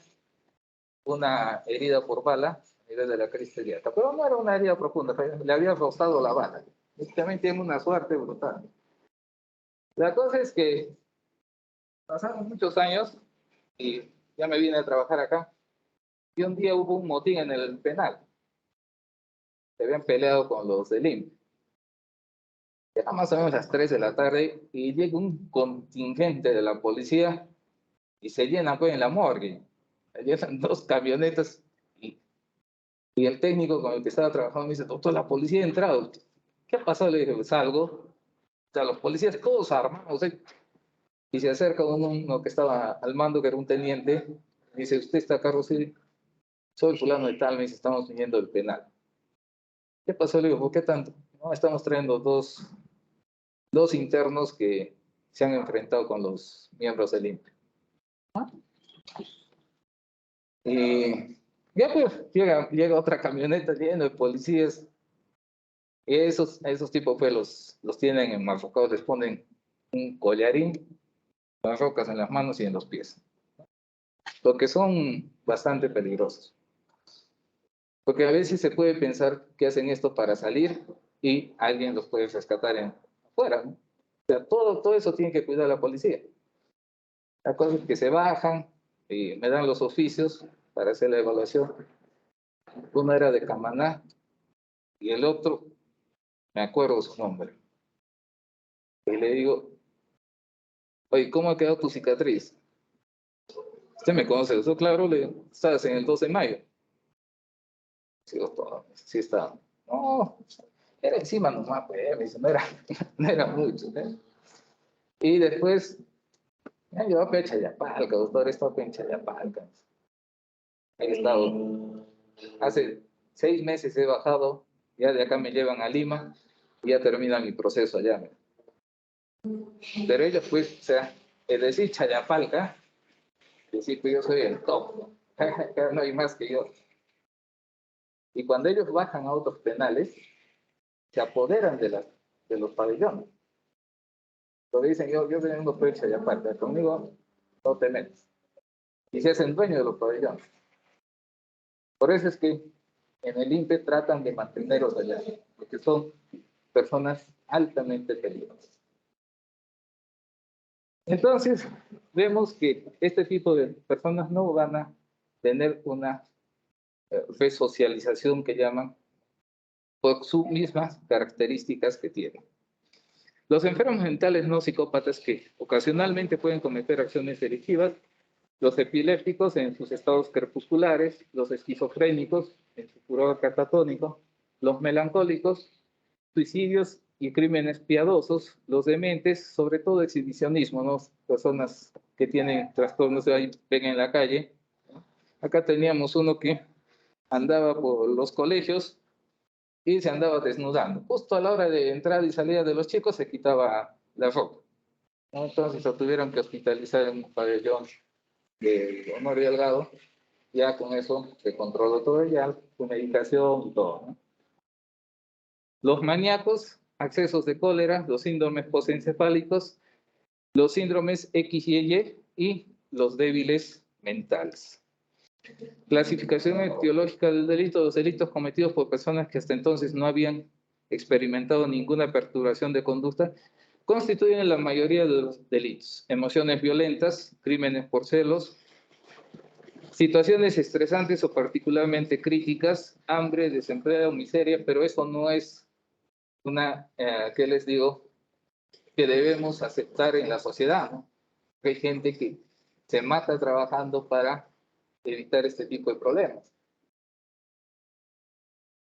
una herida por bala a nivel de la cresta iliaca, pero no era una herida profunda, le había rozado la bala. Y también tiene una suerte brutal. La cosa es que pasaron muchos años y ya me vine a trabajar acá. Y un día hubo un motín en el penal. Se habían peleado con los del INPE. Era más o menos las 3 de la tarde y llega un contingente de la policía y se llena pues en la morgue. Se llenan 2 camionetas y el técnico con el que estaba trabajando me dice, doctor, la policía ha entrado. ¿Qué ha pasado? Le dije, pues algo. O sea, los policías todos armados. Y se acerca uno que estaba al mando, que era un teniente, y dice, ¿usted está acá, Rosy? Soy fulano de tal, me dice, estamos viniendo del penal. ¿Qué pasó? Le digo, ¿por qué tanto? No, estamos trayendo dos internos que se han enfrentado con los miembros del INPE. Y ya pues llega otra camioneta llena de policías. Y esos tipos pues los tienen enmarrocados, les ponen un collarín, las rocas en las manos y en los pies. Porque son bastante peligrosos. Porque a veces se puede pensar que hacen esto para salir y alguien los puede rescatar afuera, ¿no? O sea, todo eso tiene que cuidar la policía. La cosa es que se bajan y me dan los oficios para hacer la evaluación. Uno era de Camaná y el otro, me acuerdo su nombre. Y le digo, oye, ¿cómo ha quedado tu cicatriz? Usted me conoce, eso claro, le digo, estabas en el 12 de mayo. Sí, doctor, sí estaba. No, era encima nomás, pues, me dice, no era mucho. ¿Eh? Y después, ya yo a Chayapalca, doctor, he estado en Chayapalca. He estado, hace 6 meses he bajado, ya de acá me llevan a Lima y ya termina mi proceso allá. Pero ellos, pues, o sea, es decir Chayapalca, decir que yo soy el top, no hay más que yo. Y cuando ellos bajan a otros penales, se apoderan de los pabellones. Lo dicen, yo vengo por Chayapalca, conmigo no te metes. Y se hacen dueños de los pabellones. Por eso es que en el INPE tratan de mantenerlos allá, porque son personas altamente peligrosas. Entonces, vemos que este tipo de personas no van a tener una resocialización que llaman por sus mismas características que tienen. Los enfermos mentales no psicópatas que ocasionalmente pueden cometer acciones delictivas, los epilépticos en sus estados crepusculares, los esquizofrénicos en su furor catatónico, los melancólicos, suicidios y crímenes piadosos, los dementes, sobre todo exhibicionismo, ¿no? Personas que tienen trastornos ven en la calle. Acá teníamos uno que andaba por los colegios y se andaba desnudando. Justo a la hora de entrada y salida de los chicos se quitaba la ropa, ¿no? Entonces lo tuvieron que hospitalizar en un pabellón de Honor Delgado. Ya con eso se controló todo, ya su medicación y todo, ¿no? Los maníacos, accesos de cólera, los síndromes postencefálicos, los síndromes X y Y los débiles mentales. Clasificación etiológica del delito: los delitos cometidos por personas que hasta entonces no habían experimentado ninguna perturbación de conducta constituyen la mayoría de los delitos. Emociones violentas, crímenes por celos, situaciones estresantes o particularmente críticas, hambre, desempleo, miseria, pero eso no es una, ¿qué les digo?, que debemos aceptar en la sociedad, ¿no? Hay gente que se mata trabajando para evitar este tipo de problemas.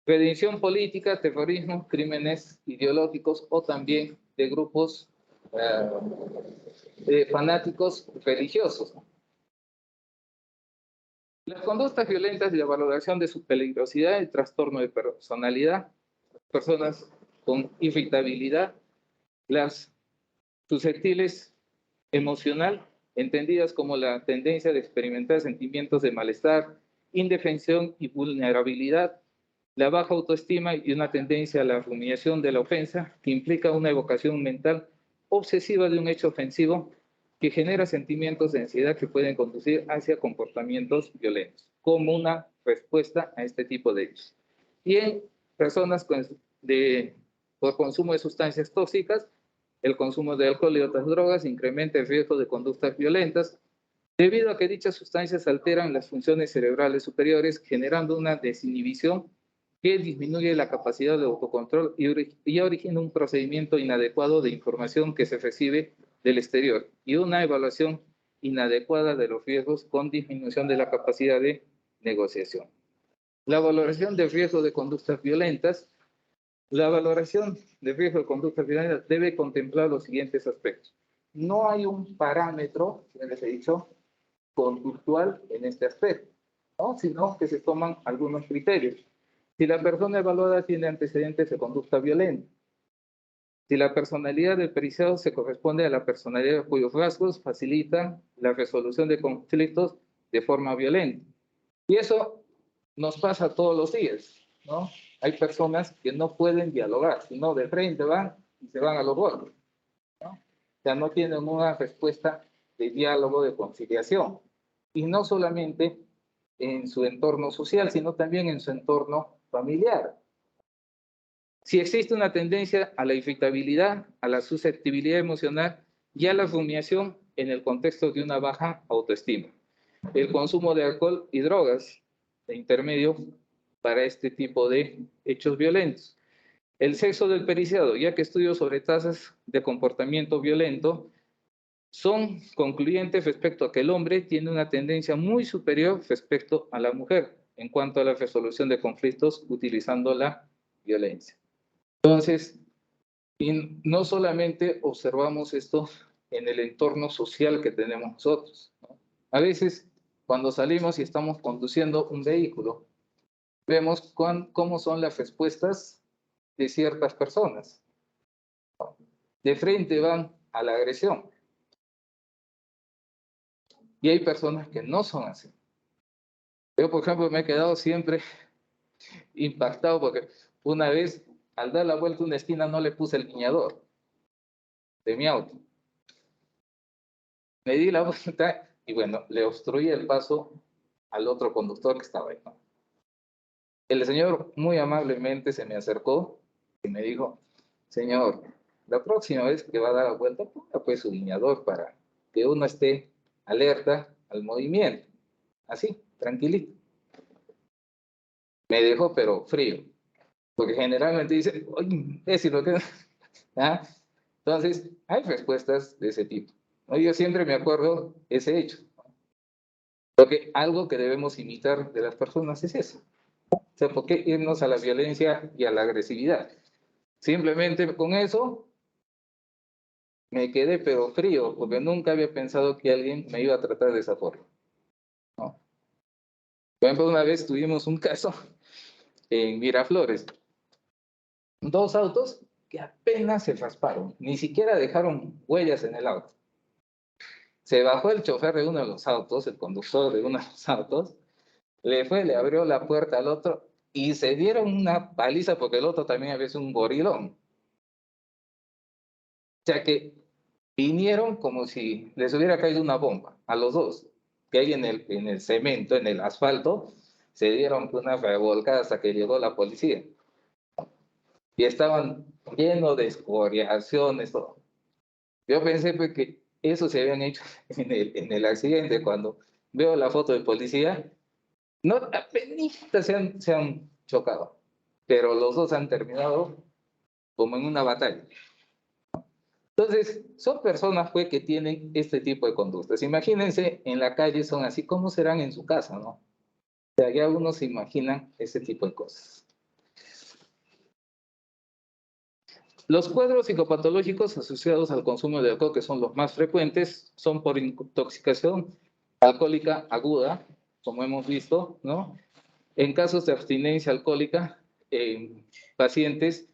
Redención política, terrorismo, crímenes ideológicos o también de grupos fanáticos religiosos. Las conductas violentas y la valoración de su peligrosidad, el trastorno de personalidad, personas con irritabilidad, las susceptibles emocional, entendidas como la tendencia de experimentar sentimientos de malestar, indefensión y vulnerabilidad, la baja autoestima y una tendencia a la rumiación de la ofensa, que implica una evocación mental obsesiva de un hecho ofensivo que genera sentimientos de ansiedad que pueden conducir hacia comportamientos violentos, como una respuesta a este tipo de hechos. Y en personas por consumo de sustancias tóxicas, el consumo de alcohol y otras drogas incrementa el riesgo de conductas violentas, debido a que dichas sustancias alteran las funciones cerebrales superiores, generando una desinhibición que disminuye la capacidad de autocontrol y origina un procedimiento inadecuado de información que se recibe del exterior y una evaluación inadecuada de los riesgos con disminución de la capacidad de negociación. La valoración del riesgo de conductas violentas. La valoración de riesgo de conductas violentas debe contemplar los siguientes aspectos. No hay un parámetro, como les he dicho, conductual en este aspecto, ¿no?, sino que se toman algunos criterios. Si la persona evaluada tiene antecedentes de conducta violenta, si la personalidad del periciado se corresponde a la personalidad cuyos rasgos facilitan la resolución de conflictos de forma violenta. Y eso nos pasa todos los días, ¿no? Hay personas que no pueden dialogar, sino de frente van y se van a los golpes, ¿no? O sea, no tienen una respuesta de diálogo, de conciliación. Y no solamente en su entorno social, sino también en su entorno familiar. Si existe una tendencia a la irritabilidad, a la susceptibilidad emocional y a la rumiación en el contexto de una baja autoestima. El consumo de alcohol y drogas de intermedio para este tipo de hechos violentos. El sexo del periciado, ya que estudios sobre tasas de comportamiento violento son concluyentes respecto a que el hombre tiene una tendencia muy superior respecto a la mujer en cuanto a la resolución de conflictos utilizando la violencia. Entonces, y no solamente observamos esto en el entorno social que tenemos nosotros, ¿no? A veces, cuando salimos y estamos conduciendo un vehículo, vemos cómo son las respuestas de ciertas personas. De frente van a la agresión. Y hay personas que no son así. Yo, por ejemplo, me he quedado siempre impactado porque una vez, al dar la vuelta a una esquina, no le puse el guiñador de mi auto. Me di la vuelta y, bueno, le obstruí el paso al otro conductor que estaba ahí, ¿no? El señor muy amablemente se me acercó y me dijo: señor, la próxima vez que va a dar la vuelta, ponga pues su guiñador para que uno esté alerta al movimiento. Así, tranquilito. Me dejó pero frío, porque generalmente dice: oye, imbécil, lo que... ¿Ah? Entonces, hay respuestas de ese tipo. Yo siempre me acuerdo ese hecho, porque algo que debemos imitar de las personas es eso. O sea, ¿por qué irnos a la violencia y a la agresividad? Simplemente con eso me quedé pero frío, porque nunca había pensado que alguien me iba a tratar de esa forma, ¿no? Por ejemplo, una vez tuvimos un caso en Miraflores. 2 autos que apenas se rasparon, ni siquiera dejaron huellas en el auto. Se bajó el chofer de uno de los autos, el conductor de uno de los autos, le abrió la puerta al otro y se dieron una paliza porque el otro también había sido un gorilón. O sea que vinieron como si les hubiera caído una bomba a los dos, que hay en el cemento, en el asfalto, se dieron una revolcada hasta que llegó la policía. Y estaban llenos de escoriaciones, todo. Yo pensé pues, que eso se habían hecho en el accidente. Cuando veo la foto del policía, no, apenas se han chocado, pero los dos han terminado como en una batalla. Entonces, son personas pues, que tienen este tipo de conductas. Imagínense, en la calle son así, ¿cómo serán en su casa, no? O sea, ya uno se imagina ese tipo de cosas. Los cuadros psicopatológicos asociados al consumo de alcohol, que son los más frecuentes, son por intoxicación alcohólica aguda, como hemos visto, ¿no? En casos de abstinencia alcohólica, en pacientes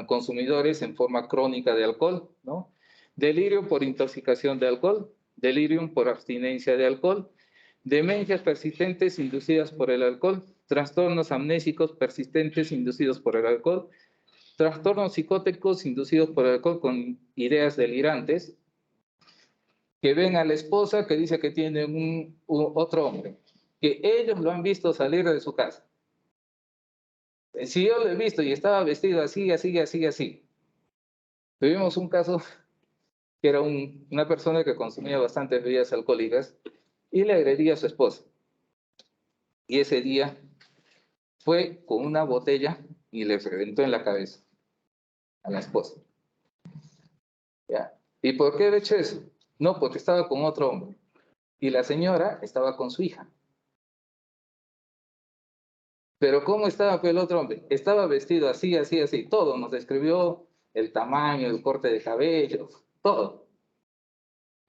consumidores en forma crónica de alcohol, ¿no? Delirio por intoxicación de alcohol, delirium por abstinencia de alcohol, demencias persistentes inducidas por el alcohol, trastornos amnésicos persistentes inducidos por el alcohol, trastornos psicóticos inducidos por el alcohol con ideas delirantes, que ven a la esposa que dice que tiene otro hombre, que ellos lo han visto salir de su casa. Si yo lo he visto y estaba vestido así, así, así, así. Tuvimos un caso que era una persona que consumía bastantes bebidas alcohólicas y le agredía a su esposa. Y ese día fue con una botella y le reventó en la cabeza a la esposa. ¿Ya? ¿Y por qué he hecho eso? No, porque estaba con otro hombre. Y la señora estaba con su hija. Pero ¿cómo estaba con el otro hombre? Estaba vestido así, así, así. Todo nos describió el tamaño, el corte de cabello, todo.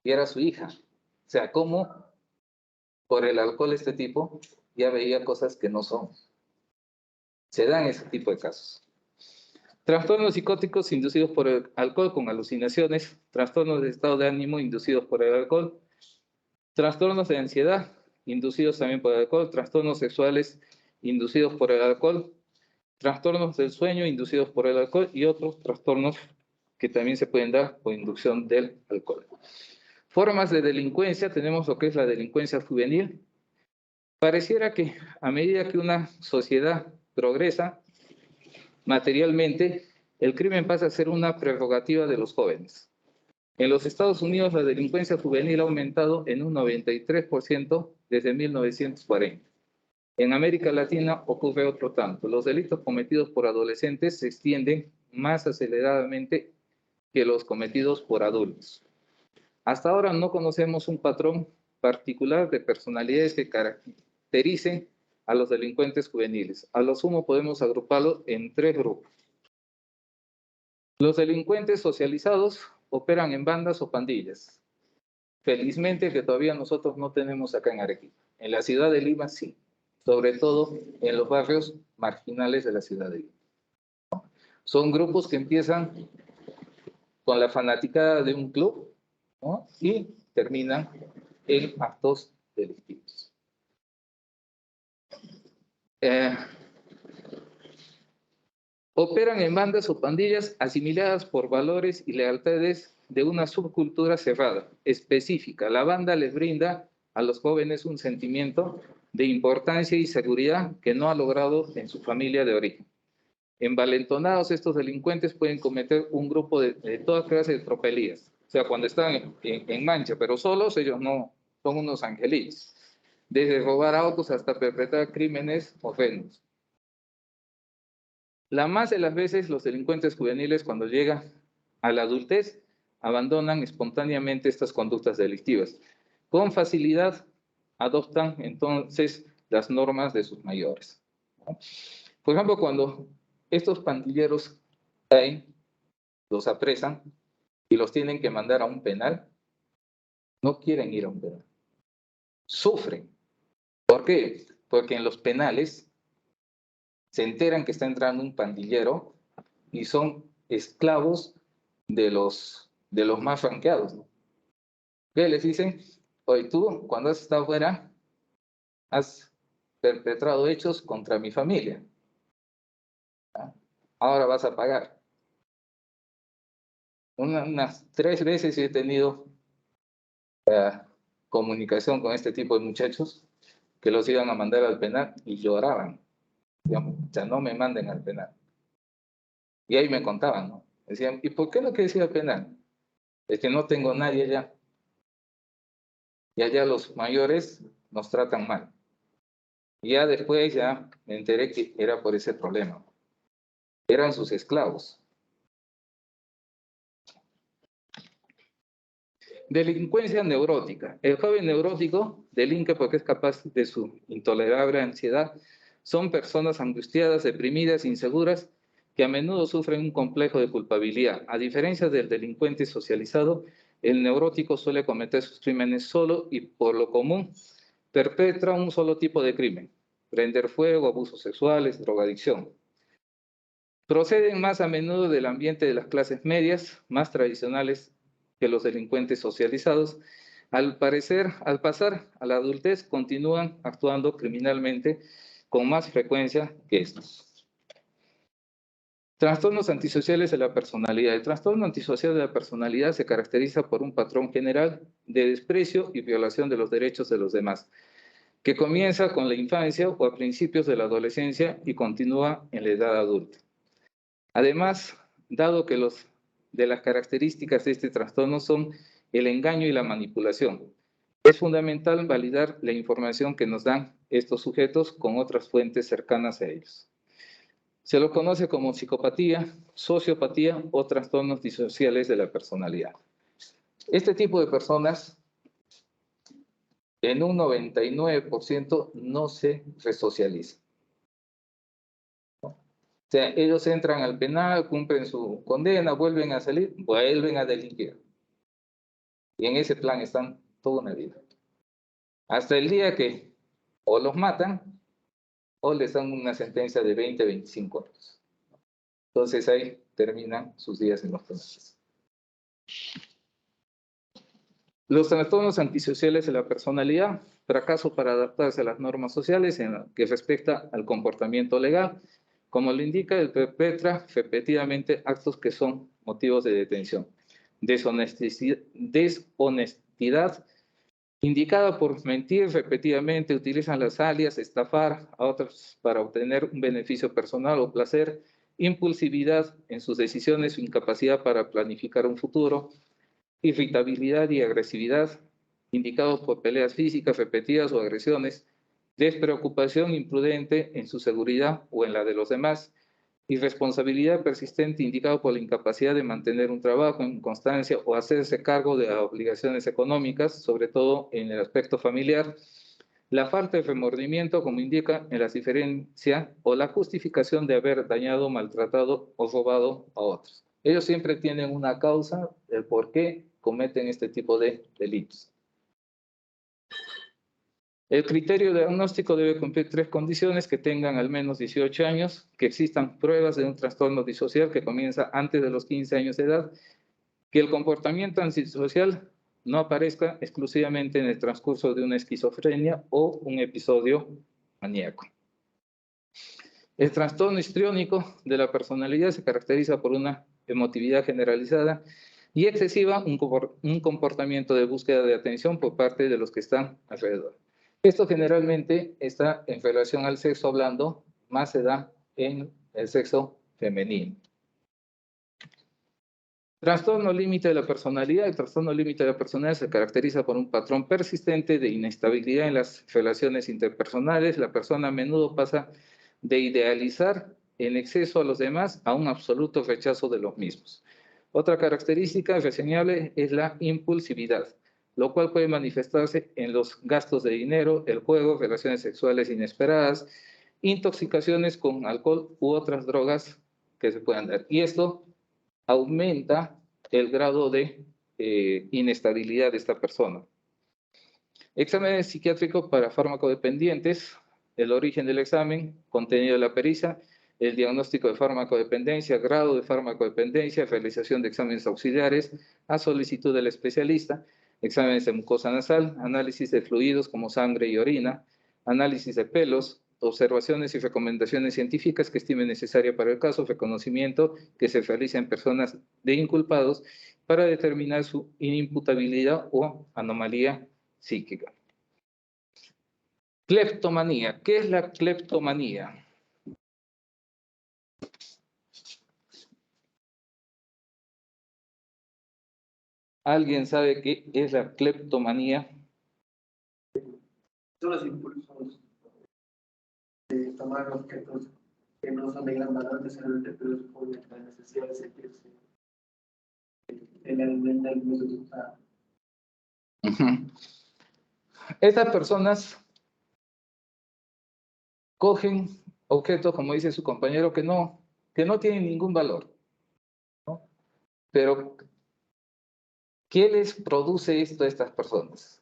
Y era su hija. O sea, ¿cómo por el alcohol este tipo ya veía cosas que no son? Se dan ese tipo de casos. Trastornos psicóticos inducidos por el alcohol con alucinaciones, trastornos de estado de ánimo inducidos por el alcohol, trastornos de ansiedad inducidos también por el alcohol, trastornos sexuales inducidos por el alcohol, trastornos del sueño inducidos por el alcohol y otros trastornos que también se pueden dar por inducción del alcohol. Formas de delincuencia, tenemos lo que es la delincuencia juvenil. Pareciera que a medida que una sociedad progresa materialmente, el crimen pasa a ser una prerrogativa de los jóvenes. En los Estados Unidos, la delincuencia juvenil ha aumentado en un 93% desde 1940. En América Latina ocurre otro tanto. Los delitos cometidos por adolescentes se extienden más aceleradamente que los cometidos por adultos. Hasta ahora no conocemos un patrón particular de personalidades que caractericen a los delincuentes juveniles. A lo sumo podemos agruparlos en tres grupos. Los delincuentes socializados operan en bandas o pandillas. Felizmente que todavía nosotros no tenemos acá en Arequipa. En la ciudad de Lima sí, sobre todo en los barrios marginales de la ciudad de Lima. Son grupos que empiezan con la fanaticada de un club, ¿no? Y terminan en actos delictivos. Operan en bandas o pandillas asimiladas por valores y lealtades de una subcultura cerrada, específica. La banda les brinda a los jóvenes un sentimiento de importancia y seguridad que no ha logrado en su familia de origen. Envalentonados, estos delincuentes pueden cometer un grupo de toda clase de tropelías. O sea, cuando están en mancha, pero solos, ellos no son unos angelitos. Desde robar autos hasta perpetrar crímenes horrendos. La más de las veces, los delincuentes juveniles, cuando llegan a la adultez, abandonan espontáneamente estas conductas delictivas. Con facilidad, adoptan entonces las normas de sus mayores. Por ejemplo, cuando estos pandilleros caen, los apresan y los tienen que mandar a un penal, no quieren ir a un penal. Sufren. ¿Por qué? Porque en los penales se enteran que está entrando un pandillero y son esclavos de los más franqueados, ¿no? ¿Qué les dicen? Oye, tú, cuando has estado fuera, has perpetrado hechos contra mi familia. ahora vas a pagar. Unas 3 veces he tenido comunicación con este tipo de muchachos que los iban a mandar al penal y lloraban. Digamos, o sea, no me manden al penal. Y ahí me contaban, ¿no? Decían, ¿y por qué no quieres ir al penal? Es que no tengo nadie allá. Y allá los mayores nos tratan mal. Y ya después ya me enteré que era por ese problema. Eran sus esclavos. Delincuencia neurótica. El joven neurótico delinque porque es capaz de su intolerable ansiedad. Son personas angustiadas, deprimidas, inseguras, que a menudo sufren un complejo de culpabilidad. A diferencia del delincuente socializado, el neurótico suele cometer sus crímenes solo y por lo común perpetra un solo tipo de crimen: prender fuego, abusos sexuales, drogadicción. Proceden más a menudo del ambiente de las clases medias, más tradicionales que los delincuentes socializados. Al pasar a la adultez, continúan actuando criminalmente con más frecuencia que estos. Trastornos antisociales de la personalidad. El trastorno antisocial de la personalidad se caracteriza por un patrón general de desprecio y violación de los derechos de los demás, que comienza con la infancia o a principios de la adolescencia y continúa en la edad adulta. Además, dado que de las características de este trastorno son el engaño y la manipulación, es fundamental validar la información que nos dan estos sujetos con otras fuentes cercanas a ellos. Se lo conoce como psicopatía, sociopatía o trastornos disociales de la personalidad. Este tipo de personas, en un 99%, no se resocializan. O sea, ellos entran al penal, cumplen su condena, vuelven a salir, vuelven a delinquir. Y en ese plan están toda una vida. Hasta el día que o los matan o les dan una sentencia de 20, 25 años. Entonces ahí terminan sus días en los penales. Los trastornos antisociales de la personalidad: fracaso para adaptarse a las normas sociales en lo que respecta al comportamiento legal. Como lo indica, él perpetra repetidamente actos que son motivos de detención. Deshonestidad indicada por mentir repetidamente, utilizan las alias, estafar a otros para obtener un beneficio personal o placer. Impulsividad en sus decisiones o incapacidad para planificar un futuro. Irritabilidad y agresividad, indicado por peleas físicas repetidas o agresiones. Despreocupación imprudente en su seguridad o en la de los demás. Irresponsabilidad persistente, indicado por la incapacidad de mantener un trabajo en constancia o hacerse cargo de obligaciones económicas, sobre todo en el aspecto familiar. La falta de remordimiento, como indica en la diferencia o la justificación de haber dañado, maltratado o robado a otros. Ellos siempre tienen una causa, el por qué cometen este tipo de delitos. El criterio de diagnóstico debe cumplir 3 condiciones: que tengan al menos 18 años, que existan pruebas de un trastorno disocial que comienza antes de los 15 años de edad, que el comportamiento antisocial no aparezca exclusivamente en el transcurso de una esquizofrenia o un episodio maníaco. El trastorno histriónico de la personalidad se caracteriza por una emotividad generalizada y excesiva, un comportamiento de búsqueda de atención por parte de los que están alrededor. Esto generalmente está en relación al sexo hablando, más se da en el sexo femenino. Trastorno límite de la personalidad. El trastorno límite de la personalidad se caracteriza por un patrón persistente de inestabilidad en las relaciones interpersonales. La persona a menudo pasa de idealizar en exceso a los demás a un absoluto rechazo de los mismos. Otra característica reseñable es la impulsividad, lo cual puede manifestarse en los gastos de dinero, el juego, relaciones sexuales inesperadas, intoxicaciones con alcohol u otras drogas que se puedan dar. Y esto aumenta el grado de inestabilidad de esta persona. Exámenes psiquiátricos para farmacodependientes: el origen del examen, contenido de la pericia, el diagnóstico de farmacodependencia, grado de farmacodependencia, realización de exámenes auxiliares a solicitud del especialista, exámenes de mucosa nasal, análisis de fluidos como sangre y orina, análisis de pelos, observaciones y recomendaciones científicas que estime necesaria para el caso, reconocimiento que se realiza en personas de inculpados para determinar su inimputabilidad o anomalía psíquica. Cleptomanía. ¿Qué es la cleptomanía? ¿Alguien sabe qué es la cleptomanía? Son los impulsos de tomar objetos que no son de gran valor necesariamente, pero suponen la necesidad de sentirse el alimento del mundo total. Estas personas cogen objetos, como dice su compañero, que no tienen ningún valor, ¿no? Pero, ¿qué les produce esto a estas personas?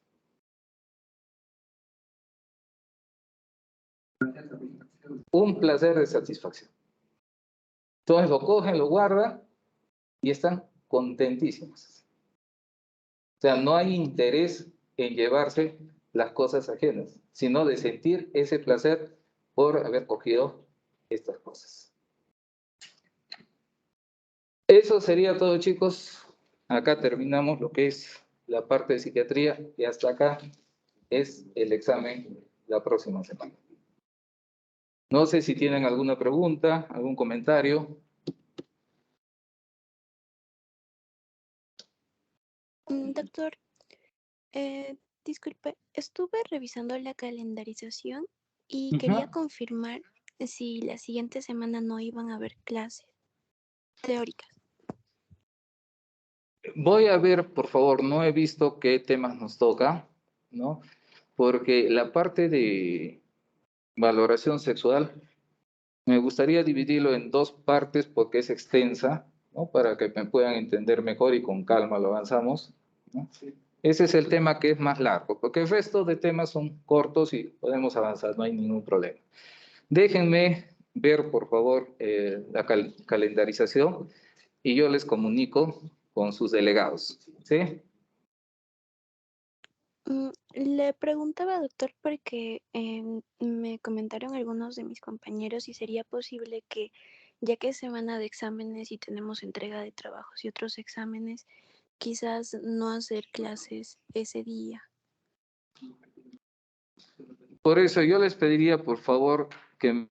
Un placer de satisfacción. Entonces lo cogen, lo guardan y están contentísimos. O sea, no hay interés en llevarse las cosas ajenas, sino de sentir ese placer por haber cogido estas cosas. Eso sería todo, chicos. Acá terminamos lo que es la parte de psiquiatría y hasta acá es el examen la próxima semana. No sé si tienen alguna pregunta, algún comentario. Doctor, disculpe, estuve revisando la calendarización y quería confirmar si la siguiente semana no iban a haber clases teóricas. Voy a ver, por favor, no he visto qué temas nos toca, ¿no? Porque la parte de valoración sexual, me gustaría dividirlo en dos partes porque es extensa, ¿no? Para que me puedan entender mejor y con calma lo avanzamos, ¿no? Ese es el tema que es más largo, porque el resto de temas son cortos y podemos avanzar, no hay ningún problema. Déjenme ver, por favor, la calendarización y yo les comunico con sus delegados, ¿sí? Le preguntaba, doctor, porque me comentaron algunos de mis compañeros si sería posible que, ya que es semana de exámenes y tenemos entrega de trabajos y otros exámenes, quizás no hacer clases ese día. Por eso yo les pediría, por favor, que